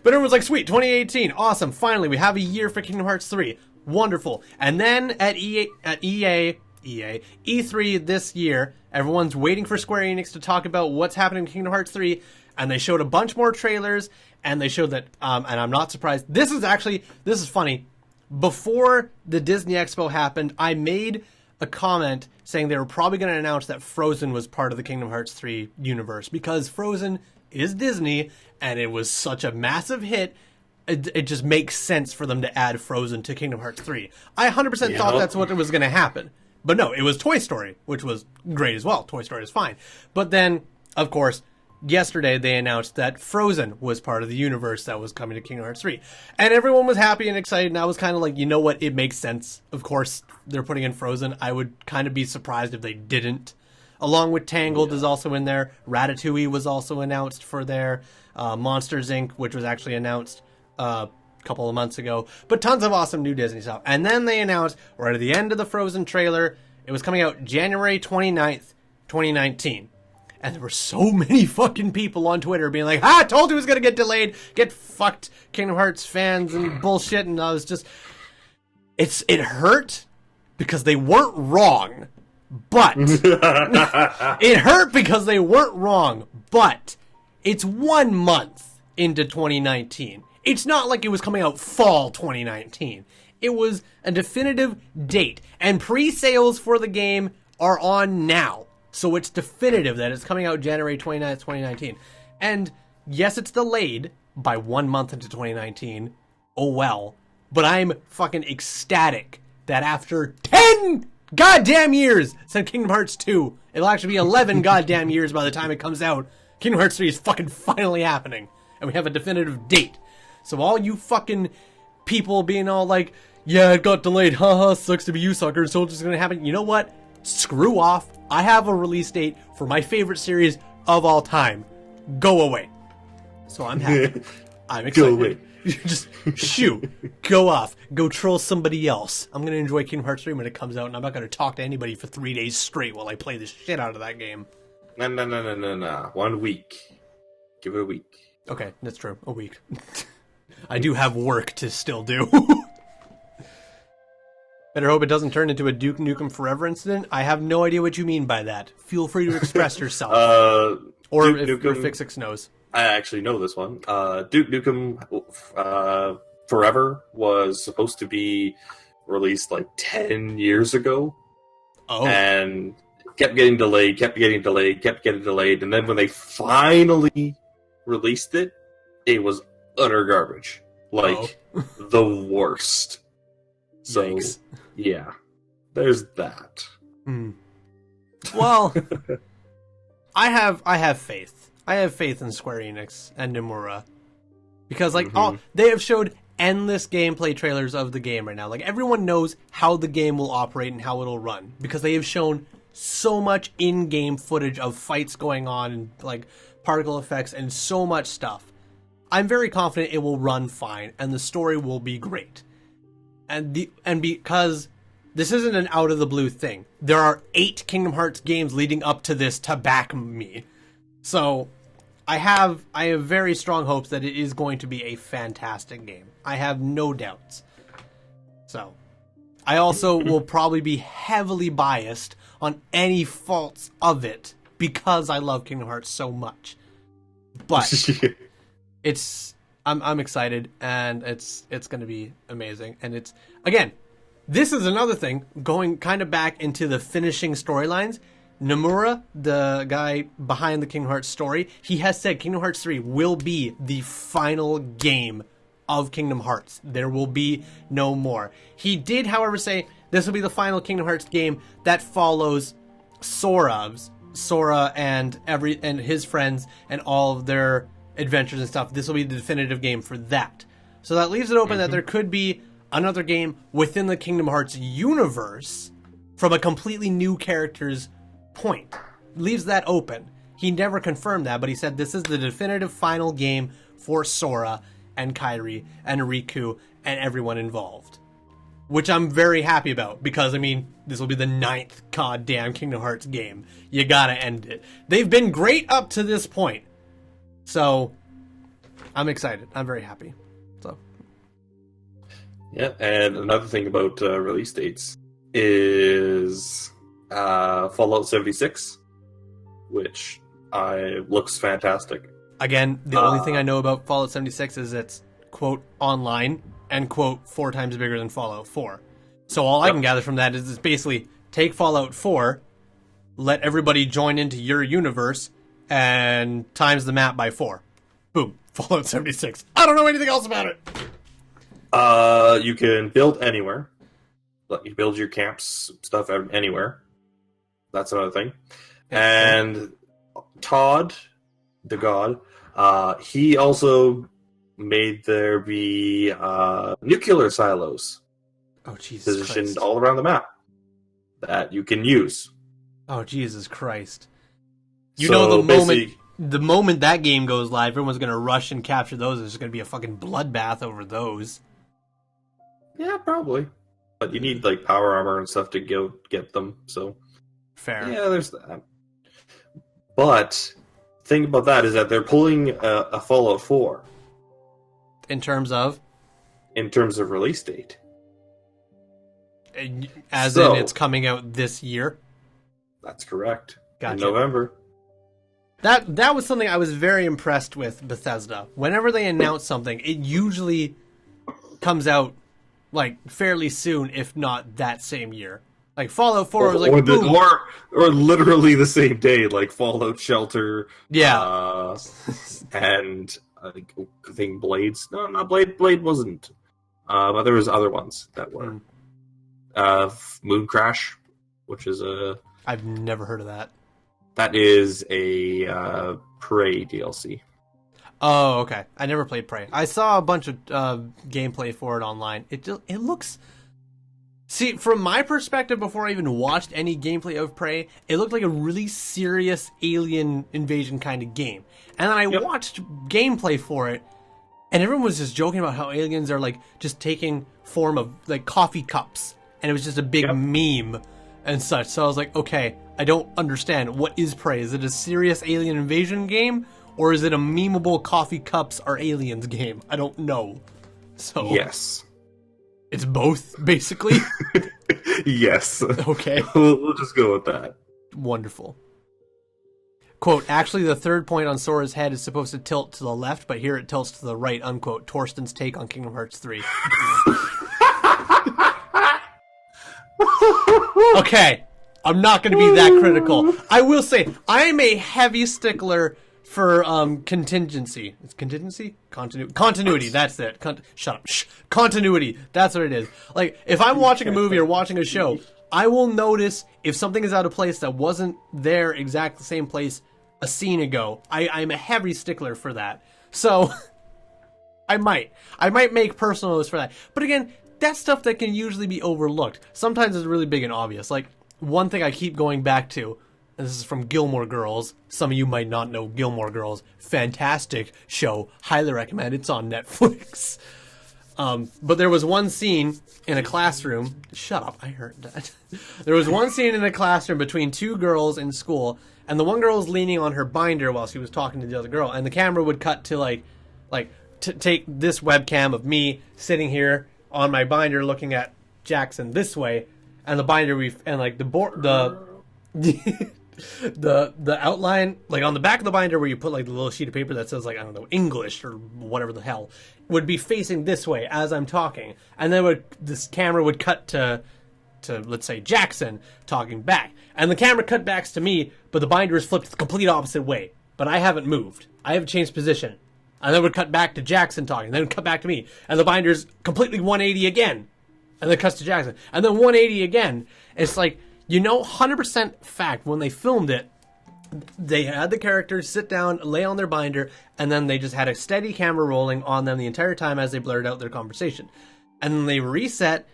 everyone was like, sweet, 2018, awesome, finally, we have a year for Kingdom Hearts 3. Wonderful. And then at E3 this year, everyone's waiting for Square Enix to talk about what's happening in Kingdom Hearts 3, and they showed a bunch more trailers, and they showed that, and I'm not surprised, this is funny, before the Disney Expo happened, I made a comment saying they were probably going to announce that Frozen was part of the Kingdom Hearts 3 universe, because Frozen is Disney, and it was such a massive hit, it just makes sense for them to add Frozen to Kingdom Hearts 3. I 100% thought that's what was going to happen. But no, it was Toy Story, which was great as well. Toy Story is fine. But then, of course, yesterday they announced that Frozen was part of the universe that was coming to Kingdom Hearts 3. And everyone was happy and excited, and I was kind of like, you know what, it makes sense. Of course, they're putting in Frozen. I would kind of be surprised if they didn't. Along with Tangled is also in there. Ratatouille was also announced for there. Monsters, Inc., which was actually announced a couple of months ago. But tons of awesome new Disney stuff. And then they announced, right at the end of the Frozen trailer, it was coming out January 29th, 2019. And there were so many fucking people on Twitter being like, I told you it was going to get delayed. Get fucked, Kingdom Hearts fans and bullshit. And I was just... It hurt because they weren't wrong. But... it hurt because they weren't wrong. But it's 1 month into 2019. It's not like it was coming out fall 2019. It was a definitive date. And pre-sales for the game are on now. So it's definitive that it's coming out January 29th, 2019. And yes, it's delayed by 1 month into 2019. Oh well. But I'm fucking ecstatic that after 10 goddamn years since Kingdom Hearts 2, it'll actually be 11 goddamn years by the time it comes out, Kingdom Hearts 3 is fucking finally happening. And we have a definitive date. So all you fucking people being all like, yeah, it got delayed, haha, sucks to be you sucker, so it's just gonna happen. You know what? Screw off. I have a release date for my favorite series of all time. Go away. So I'm happy. I'm excited. Go away. Just shoot. Go off. Go troll somebody else. I'm going to enjoy Kingdom Hearts 3 when it comes out, and I'm not going to talk to anybody for 3 days straight while I play the shit out of that game. No. 1 week. Give it a week. Okay, that's true. A week. I do have work to still do. Better hope it doesn't turn into a Duke Nukem Forever incident. I have no idea what you mean by that. Feel free to express yourself. Or Duke if Nukem, Fixix knows. I actually know this one. Duke Nukem Forever was supposed to be released like 10 years ago. Oh. And kept getting delayed. And then when they finally released it, it was utter garbage. Like, the worst. So, Yikes. yeah, there's that. Well, I have faith. I have faith in Square Enix and Nomura. Because, like, they have showed endless gameplay trailers of the game right now. Like, everyone knows how the game will operate and how it'll run. Because they have shown so much in-game footage of fights going on and, like, particle effects and so much stuff. I'm very confident it will run fine and the story will be great. And because this isn't an out-of-the-blue thing. There are 8 Kingdom Hearts games leading up to this to back me. So, I have very strong hopes that it is going to be a fantastic game. I have no doubts. So, I also will probably be heavily biased on any faults of it because I love Kingdom Hearts so much. But I'm excited, and it's going to be amazing. And it's, again, this is another thing, going kind of back into the finishing storylines. Nomura, the guy behind the Kingdom Hearts story, he has said Kingdom Hearts 3 will be the final game of Kingdom Hearts. There will be no more. He did, however, say this will be the final Kingdom Hearts game that follows Sora and his friends and all of their adventures and stuff. This will be the definitive game for that. So that leaves it open that there could be another game within the Kingdom Hearts universe from a completely new character's point. Leaves that open. He never confirmed that, but he said this is the definitive final game for Sora and Kairi and Riku and everyone involved. Which I'm very happy about, because, I mean, this will be the 9th goddamn Kingdom Hearts game. You gotta end it. They've been great up to this point. So, I'm excited. I'm very happy. So. Yeah, and another thing about release dates is Fallout 76, which looks fantastic. Again, the only thing I know about Fallout 76 is it's, quote, online, and, quote, 4 times bigger than Fallout 4. So all I can gather from that is it's basically take Fallout 4, let everybody join into your universe, and times the map by 4. Boom. Fallout 76. I don't know anything else about it. You can build anywhere. Let you build your camps, stuff anywhere. That's another thing. And Todd, the god, he also made there be nuclear silos. Oh, Jesus positioned Christ. all around the map that you can use. Oh, Jesus Christ. You know, the moment that game goes live, everyone's going to rush and capture those. There's going to be a fucking bloodbath over those. Yeah, probably. But you need, like, power armor and stuff to get them, so... Fair. Yeah, there's that. But, the thing about that is that they're pulling a Fallout 4. In terms of? In terms of release date. As in it's coming out this year? That's correct. Gotcha. In November. That was something I was very impressed with Bethesda. Whenever they announce something, it usually comes out like fairly soon, if not that same year. Like Fallout 4 was like boom. Or literally the same day, like Fallout Shelter. Yeah. And I think Blades. No, not Blade. Blade wasn't. But there was other ones that were. Moon Crash, which is a... I've never heard of that. That is a Prey DLC. Oh, okay. I never played Prey. I saw a bunch of gameplay for it online. It looks... See, from my perspective, before I even watched any gameplay of Prey, it looked like a really serious alien invasion kind of game. And then I watched gameplay for it, and everyone was just joking about how aliens are like just taking form of like coffee cups. And it was just a big meme and such. So I was like, okay, I don't understand. What is Prey? Is it a serious alien invasion game? Or is it a memeable coffee cups are aliens game? I don't know. So yes. It's both, basically? Yes. Okay. We'll just go with that. Wonderful. Quote, actually the third point on Sora's head is supposed to tilt to the left, but here it tilts to the right, unquote. Torsten's take on Kingdom Hearts 3. Okay, I'm not going to be that critical. I will say, I'm a heavy stickler for contingency. It's contingency? Continuity, that's it. Shut up. Continuity, that's what it is. Like, if I'm watching a movie or watching a show, I will notice if something is out of place that wasn't there exact the same place a scene ago. I'm a heavy stickler for that. So, I might make personal notes for that. But again, that's stuff that can usually be overlooked. Sometimes it's really big and obvious. Like, one thing I keep going back to, and this is from Gilmore Girls. Some of you might not know Gilmore Girls. Fantastic show. Highly recommend. It's on Netflix. But there was one scene in a classroom. Shut up, I heard that. There was one scene in a classroom between two girls in school, and the one girl was leaning on her binder while she was talking to the other girl, and the camera would cut to take this webcam of me sitting here on my binder looking at Jackson this way, and the binder the The outline, like on the back of the binder where you put like the little sheet of paper that says like, I don't know, English or whatever the hell, would be facing this way as I'm talking. And then this camera would cut to let's say Jackson talking back. And the camera cut back to me, but the binder is flipped the complete opposite way. But I haven't moved. I haven't changed position. And then it would cut back to Jackson talking, then it would cut back to me. And the binder's completely 180 again. And then it cuts to Jackson. And then 180 again. It's like, 100% fact, when they filmed it, they had the characters sit down, lay on their binder, and then they just had a steady camera rolling on them the entire time as they blurred out their conversation. And then they reset,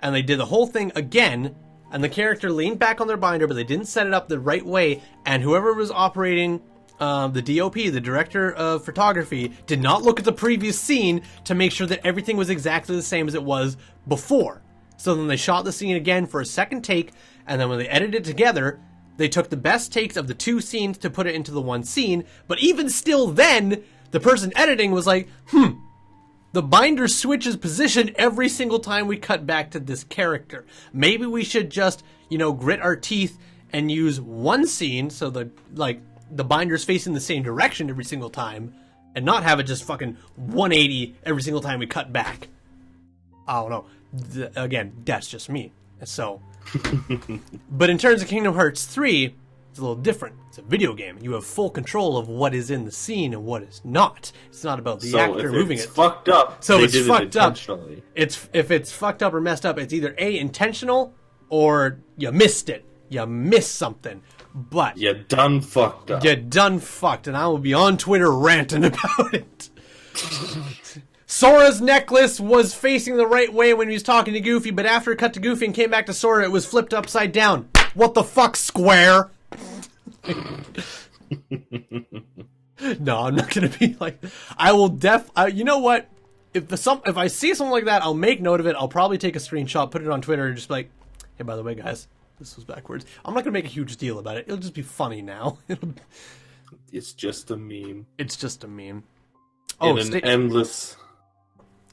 and they did the whole thing again, and the character leaned back on their binder, but they didn't set it up the right way, and whoever was operating the DOP, the director of photography, did not look at the previous scene to make sure that everything was exactly the same as it was before. So then they shot the scene again for a second take, and then when they edited it together, they took the best takes of the two scenes to put it into the one scene, but even still then, the person editing was like, the binder switches position every single time we cut back to this character. Maybe we should just, grit our teeth and use one scene so the binder's facing the same direction every single time, and not have it just fucking 180 every single time we cut back. I don't know. Again, that's just me. So, but in terms of Kingdom Hearts 3, it's a little different. It's a video game. You have full control of what is in the scene and what is not. It's not about the actor moving it. So if it's fucked up, so they it's did fucked it intentionally. If it's fucked up or messed up, it's either A, intentional, or you missed it. You missed something. But you done fucked up. You done fucked, and I will be on Twitter ranting about it. Sora's necklace was facing the right way when he was talking to Goofy, but after it cut to Goofy and came back to Sora, it was flipped upside down. What the fuck, Square? No, I'm not gonna be like. I will you know what? If I see something like that, I'll make note of it. I'll probably take a screenshot, put it on Twitter, and just be like, hey, by the way, guys, this was backwards. I'm not gonna make a huge deal about it. It'll just be funny now. It's just a meme. It's just a meme. Oh,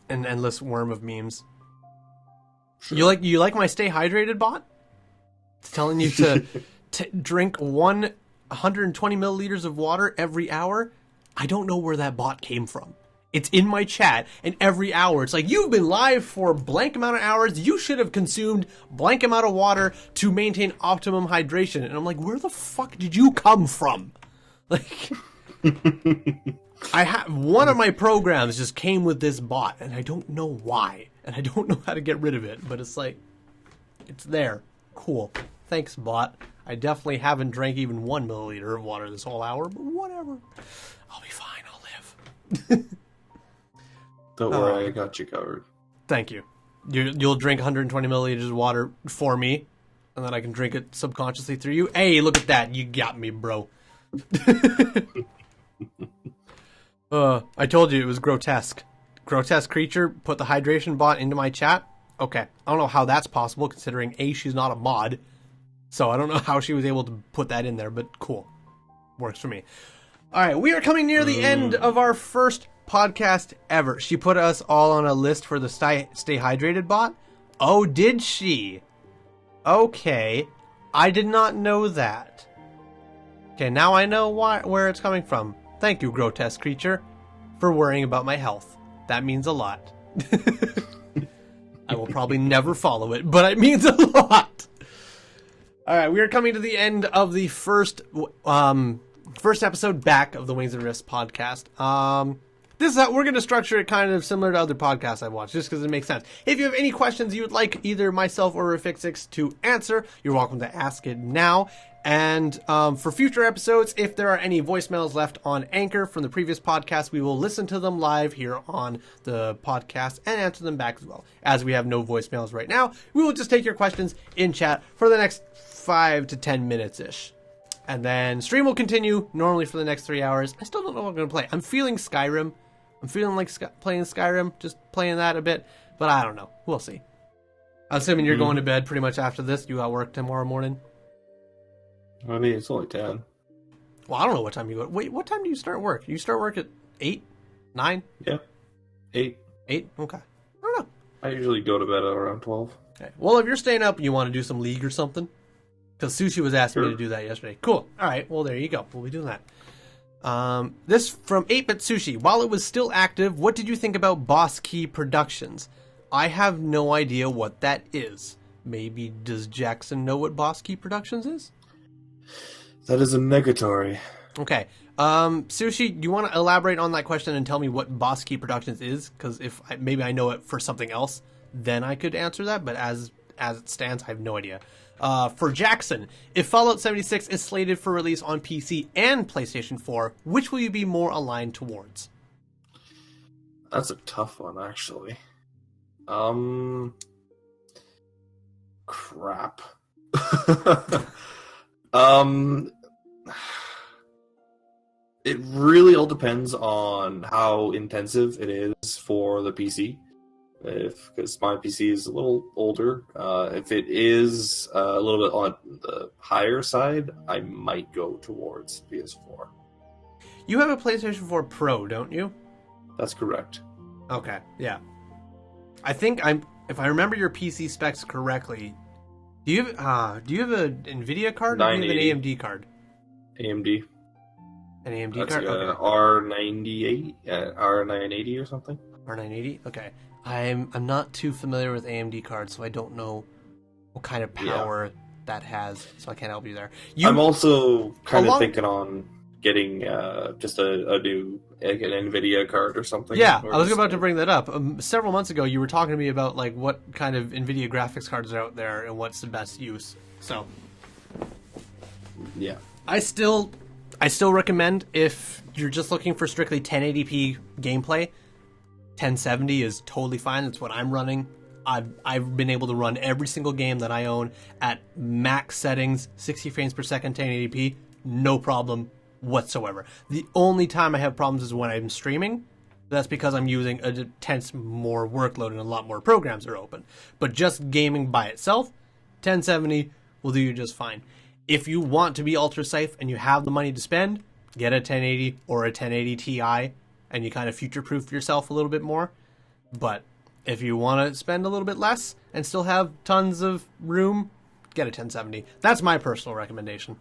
an endless worm of memes. Sure. You like my Stay Hydrated bot? It's telling you to drink 120 milliliters of water every hour. I don't know where that bot came from. It's in my chat, and every hour it's like, you've been live for blank amount of hours. You should have consumed blank amount of water to maintain optimum hydration. And I'm like, where the fuck did you come from? Like, one of my programs just came with this bot, and I don't know why, and I don't know how to get rid of it, but it's like, it's there. Cool. Thanks, bot. I definitely haven't drank even 1 milliliter of water this whole hour, but whatever. I'll be fine. I'll live. Don't worry, I got you covered. Thank you. You'll drink 120 milliliters of water for me, and then I can drink it subconsciously through you. Hey, look at that. You got me, bro. I told you it was grotesque. Grotesque creature put the hydration bot into my chat. Okay, I don't know how that's possible, considering A, she's not a mod, so I don't know how she was able to put that in there, but cool. Works for me. Alright, we are coming near the end of our first podcast ever. She put us all on a list for the Stay Hydrated bot? Oh, did she? Okay, I did not know that. Okay, now I know where it's coming from. Thank you, grotesque creature, for worrying about my health. That means a lot. I will probably never follow it, but it means a lot. All right, we are coming to the end of the first episode back of the Wings and Riffs podcast. This is how we're going to structure it kind of similar to other podcasts I've watched, just because it makes sense. If you have any questions you would like either myself or Rifixix to answer, you're welcome to ask it now. And for future episodes, if there are any voicemails left on Anchor from the previous podcast, we will listen to them live here on the podcast and answer them back as well. As we have no voicemails right now, we will just take your questions in chat for the next 5 to 10 minutes-ish. And then stream will continue normally for the next 3 hours. I still don't know what I'm going to play. I'm feeling Skyrim. I'm feeling like playing Skyrim, just playing that a bit. But I don't know. We'll see. I'm assuming you're going to bed pretty much after this. You got work tomorrow morning? I mean, it's only 10. Well, I don't know what time you go. Wait, what time do you start work? You start work at 8? 9? Yeah. 8. 8? Okay. I don't know. I usually go to bed at around 12. Okay. Well, if you're staying up and you want to do some League or something, Because Sushi was asking me to do that yesterday. Cool. All right. Well, there you go. We'll be doing that. This from 8-Bit Sushi. While it was still active, what did you think about Boss Key Productions? I have no idea what that is. Maybe does Jackson know what Boss Key Productions is? That is a negatory. Okay. Sushi, do you want to elaborate on that question and tell me what Boss Key Productions is? Because if maybe I know it for something else, then I could answer that. But as it stands, I have no idea. For Jackson, if Fallout 76 is slated for release on PC and PlayStation 4, which will you be more aligned towards? That's a tough one, actually. Crap. It really all depends on how intensive it is for the PC. Because my PC is a little older. If it is a little bit on the higher side, I might go towards PS4. You have a PlayStation 4 Pro, don't you? That's correct. Okay, yeah. I think if I remember your PC specs correctly, do you have an Nvidia card or do you have an AMD card? AMD. An AMD That's card? Okay. R98, R980 or something. R980? Okay. I'm not too familiar with AMD cards, so I don't know what kind of power that has, so I can't help you there. I'm also kind of thinking on getting just a new an Nvidia card or something. Yeah, I was about to bring that up. Several months ago, you were talking to me about like what kind of Nvidia graphics cards are out there and what's the best use. So, yeah, I still recommend if you're just looking for strictly 1080p gameplay. 1070 is totally fine. That's what I'm running. I've been able to run every single game that I own at max settings, 60 frames per second, 1080p, no problem whatsoever. The only time I have problems is when I'm streaming. That's because I'm using a tense more workload and a lot more programs are open. But just gaming by itself, 1070 will do you just fine. If you want to be ultra safe and you have the money to spend, get a 1080 or a 1080 Ti. And you kind of future-proof yourself a little bit more. But if you want to spend a little bit less and still have tons of room, get a 1070. That's my personal recommendation.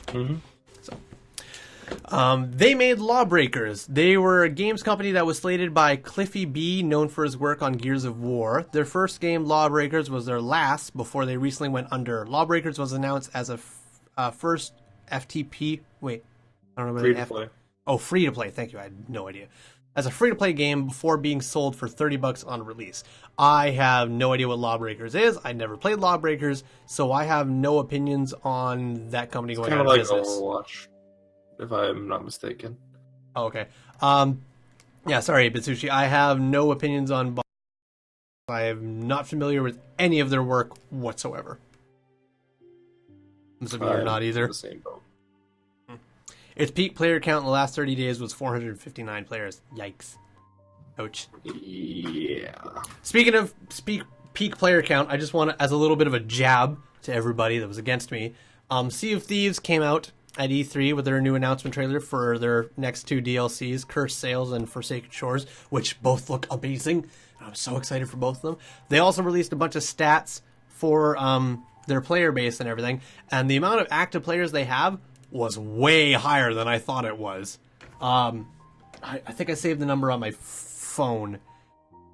Mm-hmm. So, they made Lawbreakers. They were a games company that was slated by Cliffy B, known for his work on Gears of War. Their first game, Lawbreakers, was their last before they recently went under. Lawbreakers was announced as a first FTP. Wait, I don't know. Free to play. Oh, free to play. Thank you. I had no idea. As a free to play game before being sold for $30 on release. I have no idea what Lawbreakers is. I never played Lawbreakers, so I have no opinions on that company going out of business. Overwatch, if I'm not mistaken. Oh, okay. Yeah, sorry, Bitsushi. I have no opinions on. I am not familiar with any of their work whatsoever. So you're not either. The same boat. Its peak player count in the last 30 days was 459 players. Yikes. Ouch. Yeah. Speaking of peak player count, I just want to, as a little bit of a jab to everybody that was against me, Sea of Thieves came out at E3 with their new announcement trailer for their next two DLCs, Cursed Sails and Forsaken Shores, which both look amazing. I'm so excited for both of them. They also released a bunch of stats for their player base and everything, and the amount of active players they have was way higher than I thought it was. I think I saved the number on my phone,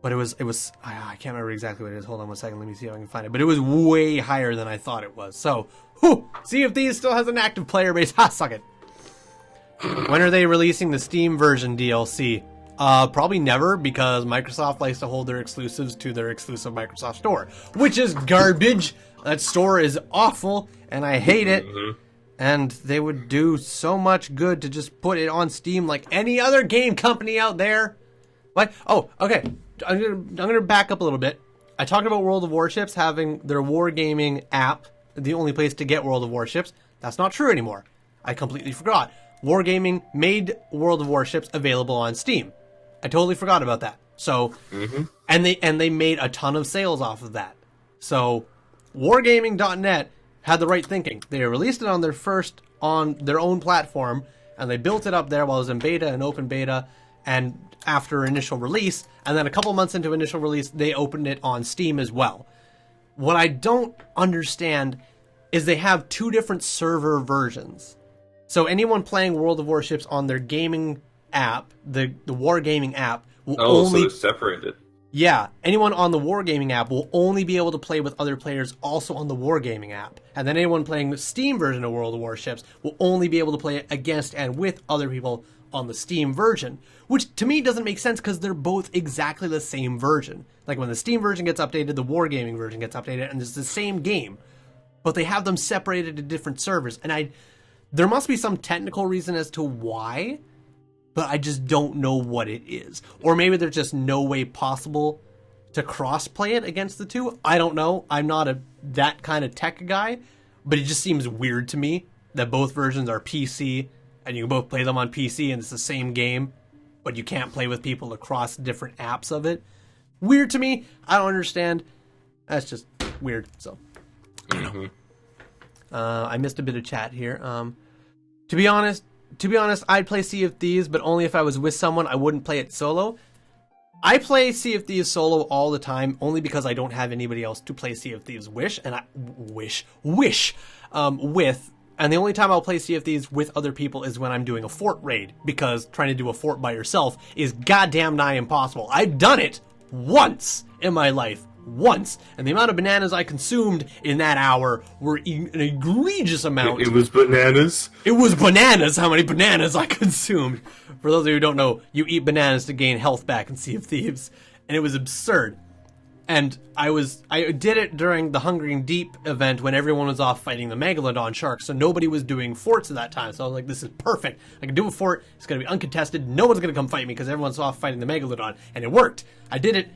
but it was I can't remember exactly what it is. Hold on one second, let me see if I can find it. But it was way higher than I thought it was. So, Sea of Thieves still has an active player base. Ha, suck it. When are they releasing the Steam version DLC? Probably never, because Microsoft likes to hold their exclusives to their exclusive Microsoft store, which is garbage. That store is awful, and I hate it. Mm-hmm. And they would do so much good to just put it on Steam like any other game company out there. What? Oh, okay. I'm gonna back up a little bit. I talked about World of Warships having their Wargaming app, the only place to get World of Warships. That's not true anymore. I completely forgot. Wargaming made World of Warships available on Steam. I totally forgot about that. So, and they made a ton of sales off of that. So, Wargaming.net had the right thinking. They released it on their own platform, and they built it up there while it was in beta and open beta, and after initial release, and then a couple months into initial release, they opened it on Steam as well. What I don't understand is they have two different server versions. So anyone playing World of Warships on their gaming app, the Wargaming app, will only... so it's separated. Yeah, anyone on the Wargaming app will only be able to play with other players also on the Wargaming app. And then anyone playing the Steam version of World of Warships will only be able to play it against and with other people on the Steam version. Which to me doesn't make sense because they're both exactly the same version. Like when the Steam version gets updated, the Wargaming version gets updated, and it's the same game. But they have them separated to different servers. And there must be some technical reason as to why, but I just don't know what it is. Or maybe there's just no way possible to cross-play it against the two. I don't know. I'm not that kind of tech guy, but it just seems weird to me that both versions are PC, and you can both play them on PC, and it's the same game, but you can't play with people across different apps of it. Weird to me. I don't understand. That's just weird, so... I missed a bit of chat here. To be honest, I'd play Sea of Thieves, but only if I was with someone. I wouldn't play it solo. I play Sea of Thieves solo all the time, only because I don't have anybody else to play Sea of Thieves with. And the only time I'll play Sea of Thieves with other people is when I'm doing a fort raid, because trying to do a fort by yourself is goddamn nigh impossible. I've done it once in my life. Once, and the amount of bananas I consumed in that hour were an egregious amount. It was bananas? It was bananas how many bananas I consumed. For those of you who don't know, you eat bananas to gain health back in Sea of Thieves, and it was absurd. And I did it during the Hungering Deep event when everyone was off fighting the Megalodon sharks, so nobody was doing forts at that time. So I was like, this is perfect. I can do a fort, it's going to be uncontested, no one's going to come fight me because everyone's off fighting the Megalodon, and it worked. I did it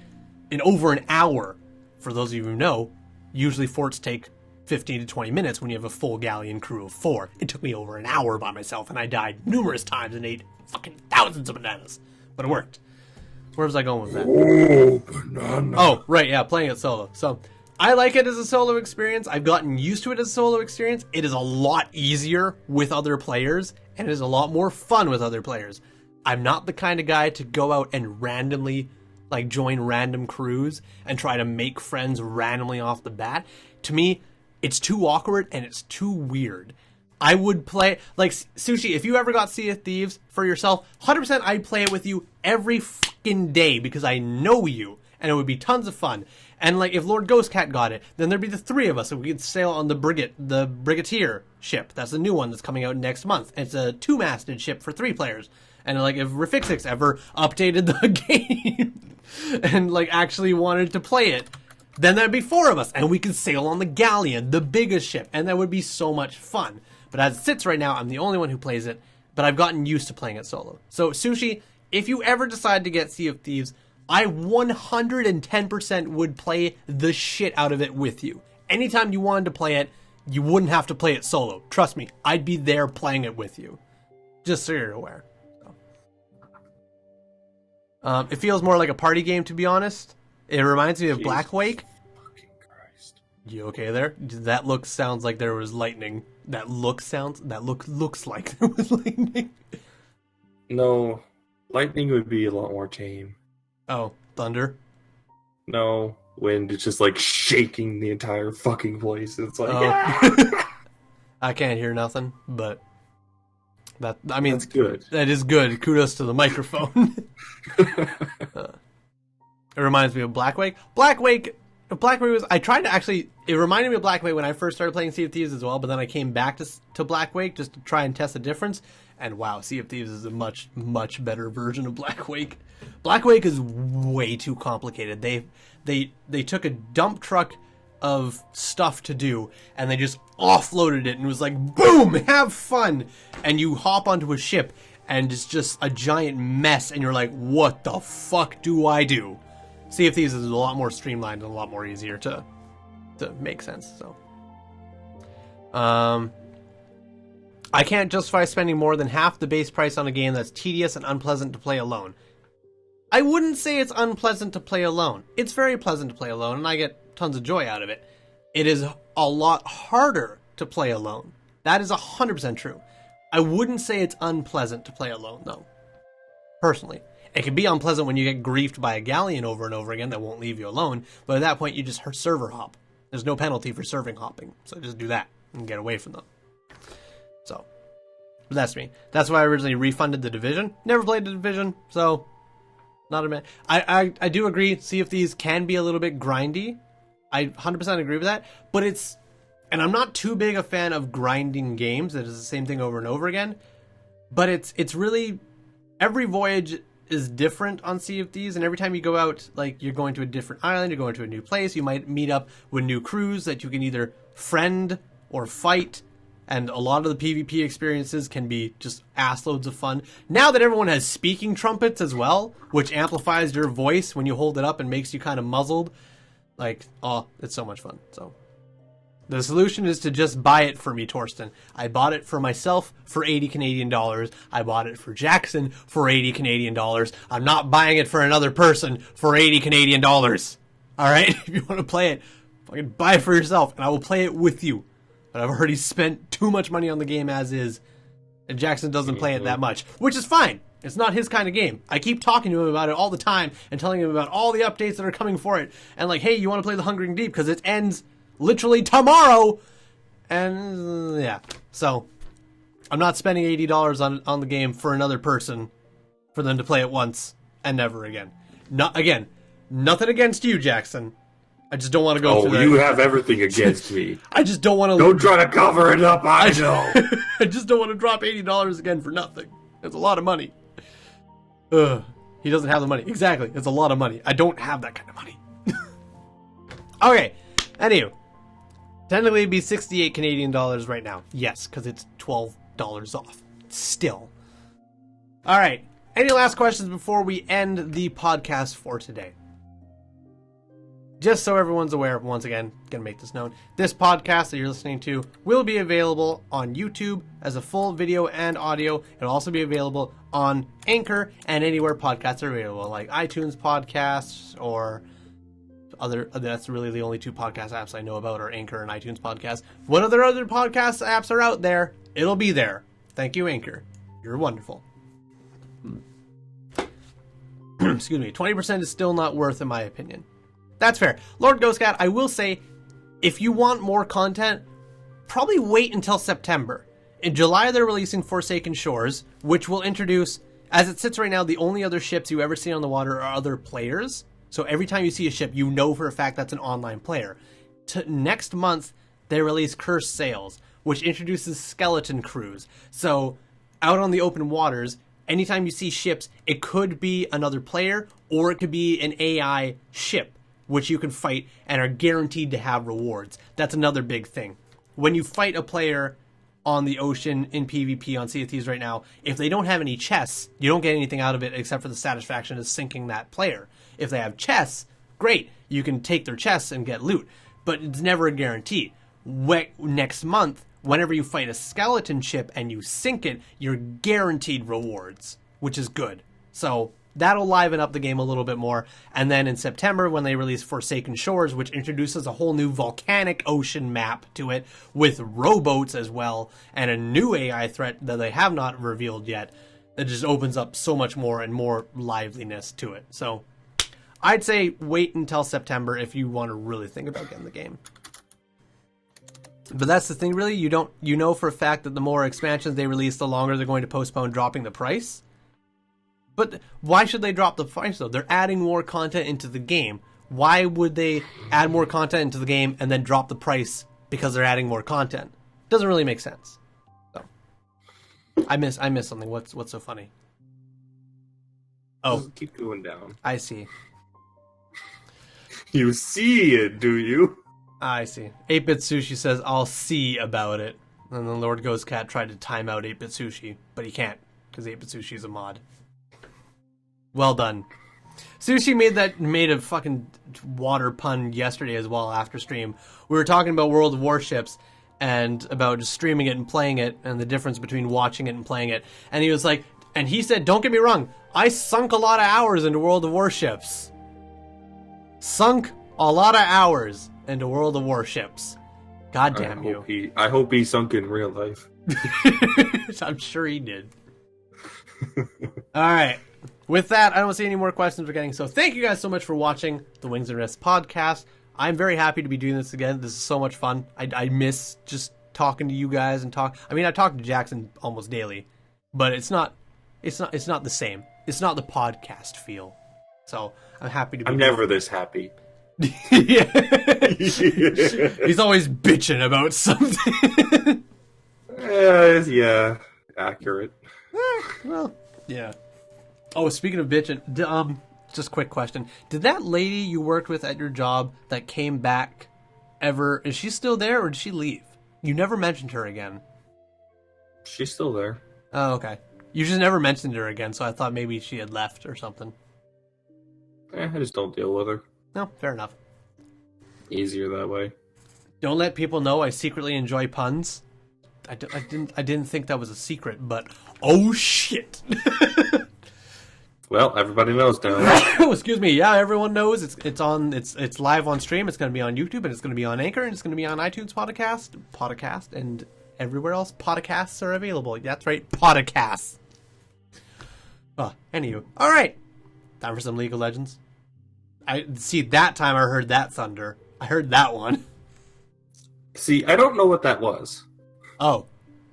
in over an hour. For those of you who know, usually forts take 15 to 20 minutes when you have a full galleon crew of 4. It took me over an hour by myself, and I died numerous times and ate fucking thousands of bananas. But it worked. Where was I going with that? Oh, banana. Oh, right, yeah, playing it solo. So, I like it as a solo experience. I've gotten used to it as a solo experience. It is a lot easier with other players, and it is a lot more fun with other players. I'm not the kind of guy to go out and randomly join random crews and try to make friends randomly off the bat. To me, it's too awkward and it's too weird. I would play, Sushi, if you ever got Sea of Thieves for yourself, 100% I'd play it with you every fucking day because I know you, and it would be tons of fun. And, if Lord Ghostcat got it, then there'd be the 3 of us, and we could sail on the Brigadier ship. That's the new one that's coming out next month. It's a 2-masted ship for 3 players. And, if Riffs ever updated the game and, actually wanted to play it, then there'd be 4 of us, and we could sail on the Galleon, the biggest ship, and that would be so much fun. But as it sits right now, I'm the only one who plays it, but I've gotten used to playing it solo. So, Sushi, if you ever decide to get Sea of Thieves, I 110% would play the shit out of it with you. Anytime you wanted to play it, you wouldn't have to play it solo. Trust me, I'd be there playing it with you. Just so you're aware. It feels more like a party game, to be honest. It reminds me of Black Wake. Fucking Christ. You okay there? That look sounds like there was lightning. That looks like there was lightning. No, lightning would be a lot more tame. Oh, thunder? No, wind. It's just shaking the entire fucking place. It's I can't hear nothing, but that's good. That is good. Kudos to the microphone. It reminds me of Black Wake. Black Wake was... It reminded me of Black Wake when I first started playing Sea of Thieves as well, but then I came back to Black Wake just to try and test the difference. And wow, Sea of Thieves is a much, much better version of Black Wake. Black Wake is way too complicated. They took a dump truck of stuff to do, and they just offloaded it, and it was like, boom, have fun! And you hop onto a ship, and it's just a giant mess, and you're like, what the fuck do I do? Sea of Thieves is a lot more streamlined and a lot more easier to make sense, so. I can't justify spending more than half the base price on a game that's tedious and unpleasant to play alone. I wouldn't say it's unpleasant to play alone. It's very pleasant to play alone, and I get tons of joy out of it. It is a lot harder to play alone. That is 100% true. I wouldn't say it's unpleasant to play alone, though. Personally. It can be unpleasant when you get griefed by a galleon over and over again that won't leave you alone, but at that point you just server hop. There's no penalty for server hopping, so just do that. and get away from them. So, but that's me. That's why I originally refunded the Division. Never played the Division, so not a man. I do agree. Sea of Thieves can be a little bit grindy. I 100% agree with that. But and I'm not too big a fan of grinding games that is the same thing over and over again. But it's really, every voyage is different on Sea of Thieves, and every time you go out, like, you're going to a different island, you're going to a new place, you might meet up with new crews that you can either friend or fight, and a lot of the PvP experiences can be just assloads of fun. Now that everyone has speaking trumpets as well, which amplifies your voice when you hold it up and makes you kind of muzzled, like, oh, it's so much fun. So the solution is to just buy it for me, Torsten. I bought it for myself for 80 Canadian dollars. I bought it for Jackson for 80 Canadian dollars. I'm not buying it for another person for 80 Canadian dollars. All right? If you want to play it, fucking buy it for yourself, and I will play it with you. But I've already spent too much money on the game as is, and Jackson doesn't play it that much, which is fine. It's not his kind of game. I keep talking to him about it all the time and telling him about all the updates that are coming for it. And like, hey, you want to play The Hungering Deep? Because it ends literally tomorrow. And yeah, so I'm not spending $80 on the game for another person for them to play it once and never again. Nothing against you, Jackson. I just don't want to go through that. Oh, you have everything against me. I just don't want to. Don't try to cover it up, I know. I just don't want to drop $80 again for nothing. It's a lot of money. He doesn't have the money. Exactly. It's a lot of money. I don't have that kind of money. Okay. Anywho. Technically it'd be 68 Canadian dollars right now. Yes, because it's $12 off. Still. Alright. Any last questions before we end the podcast for today? Just so everyone's aware, once again, gonna make this known, this podcast that you're listening to will be available on YouTube as a full video and audio. It'll also be available on Anchor and anywhere podcasts are available, like iTunes podcasts or other. That's really the only two podcast apps I know about are Anchor and iTunes podcasts. What other podcast apps are out there? It'll be there. Thank you, Anchor. You're wonderful. Excuse me. 20% is still not worth, in my opinion. That's fair. Lord Ghostcat, I will say, if you want more content, probably wait until September. In July, they're releasing Forsaken Shores, which will introduce, as it sits right now, the only other ships you ever see on the water are other players. So every time you see a ship, you know for a fact that's an online player. Next month, they release Cursed Sails, which introduces skeleton crews. So out on the open waters, anytime you see ships, it could be another player, or it could be an AI ship, which you can fight and are guaranteed to have rewards. That's another big thing. When you fight a player on the ocean in PvP on Sea of Thieves right now, if they don't have any chests, you don't get anything out of it except for the satisfaction of sinking that player. If they have chests, great, you can take their chests and get loot, but it's never a guarantee. Next month, whenever you fight a skeleton ship and you sink it, you're guaranteed rewards, which is good. So that'll liven up the game a little bit more. And then in September, when they release Forsaken Shores, which introduces a whole new volcanic ocean map to it, with rowboats as well, and a new AI threat that they have not revealed yet, that just opens up so much more and more liveliness to it. So I'd say wait until September if you want to really think about getting the game. But that's the thing, really. You know for a fact that the more expansions they release, the longer they're going to postpone dropping the price. But why should they drop the price, though? They're adding more content into the game. Why would they add more content into the game and then drop the price because they're adding more content? Doesn't really make sense. So I miss something. What's so funny? Oh, just keep going down. I see. You see it, do you? I see. 8-Bit Sushi says, I'll see about it. And then Lord Ghost Cat tried to time out 8-Bit Sushi, but he can't, because 8-Bit Sushi is a mod. Well done. Sushi made a fucking water pun yesterday as well after stream. We were talking about World of Warships and about just streaming it and playing it and the difference between watching it and playing it. And he was like, and he said, don't get me wrong, I sunk a lot of hours into World of Warships. Sunk a lot of hours into World of Warships. God damn you. I hope he sunk in real life. I'm sure he did. Alright. With that, I don't see any more questions we're getting. So thank you guys so much for watching the Wings and Riffs podcast. I'm very happy to be doing this again. This is so much fun. I miss just talking to you guys and talk. I mean, I talk to Jackson almost daily, but it's not the same. It's not the podcast feel. So I'm happy to be. I'm never this happy. Yeah. He's always bitching about something. Yeah, accurate. Well, yeah. Oh, speaking of bitching, just a quick question. Did that lady you worked with at your job that came back ever, is she still there or did she leave? You never mentioned her again. She's still there. Oh, okay. You just never mentioned her again, so I thought maybe she had left or something. I just don't deal with her. No, fair enough. Easier that way. Don't let people know I secretly enjoy puns. I didn't think that was a secret, but oh shit. Well, everybody knows now. Oh, excuse me. Yeah, everyone knows it's live on stream. It's going to be on YouTube and it's going to be on Anchor and it's going to be on iTunes podcast and everywhere else podcasts are available. That's right, podcasts. Anywho, all right. Time for some League of Legends. I see. That time I heard that thunder. I heard that one. See, I don't know what that was. Oh,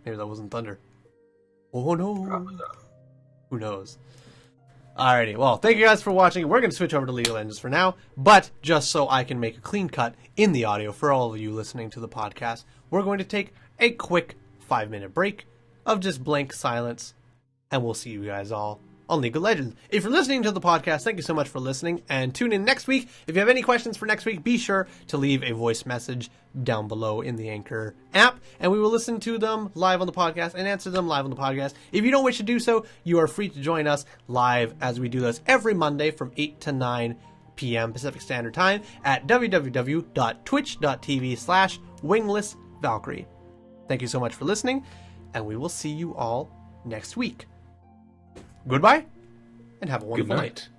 maybe that wasn't thunder. Oh no. Probably not. Who knows? Alrighty, well, thank you guys for watching. We're going to switch over to League of Legends for now, but just so I can make a clean cut in the audio for all of you listening to the podcast, we're going to take a quick 5-minute break of just blank silence, and we'll see you guys all on League of Legends. If you're listening to the podcast, thank you so much for listening, and tune in next week. If you have any questions for next week, be sure to leave a voice message down below in the Anchor app, and we will listen to them live on the podcast and answer them live on the podcast. If you don't wish to do so, you are free to join us live as we do this every Monday from 8 to 9 p.m. Pacific Standard Time at www.twitch.tv/WinglessValkyrie. Thank you so much for listening, and we will see you all next week. Goodbye, and have a wonderful night.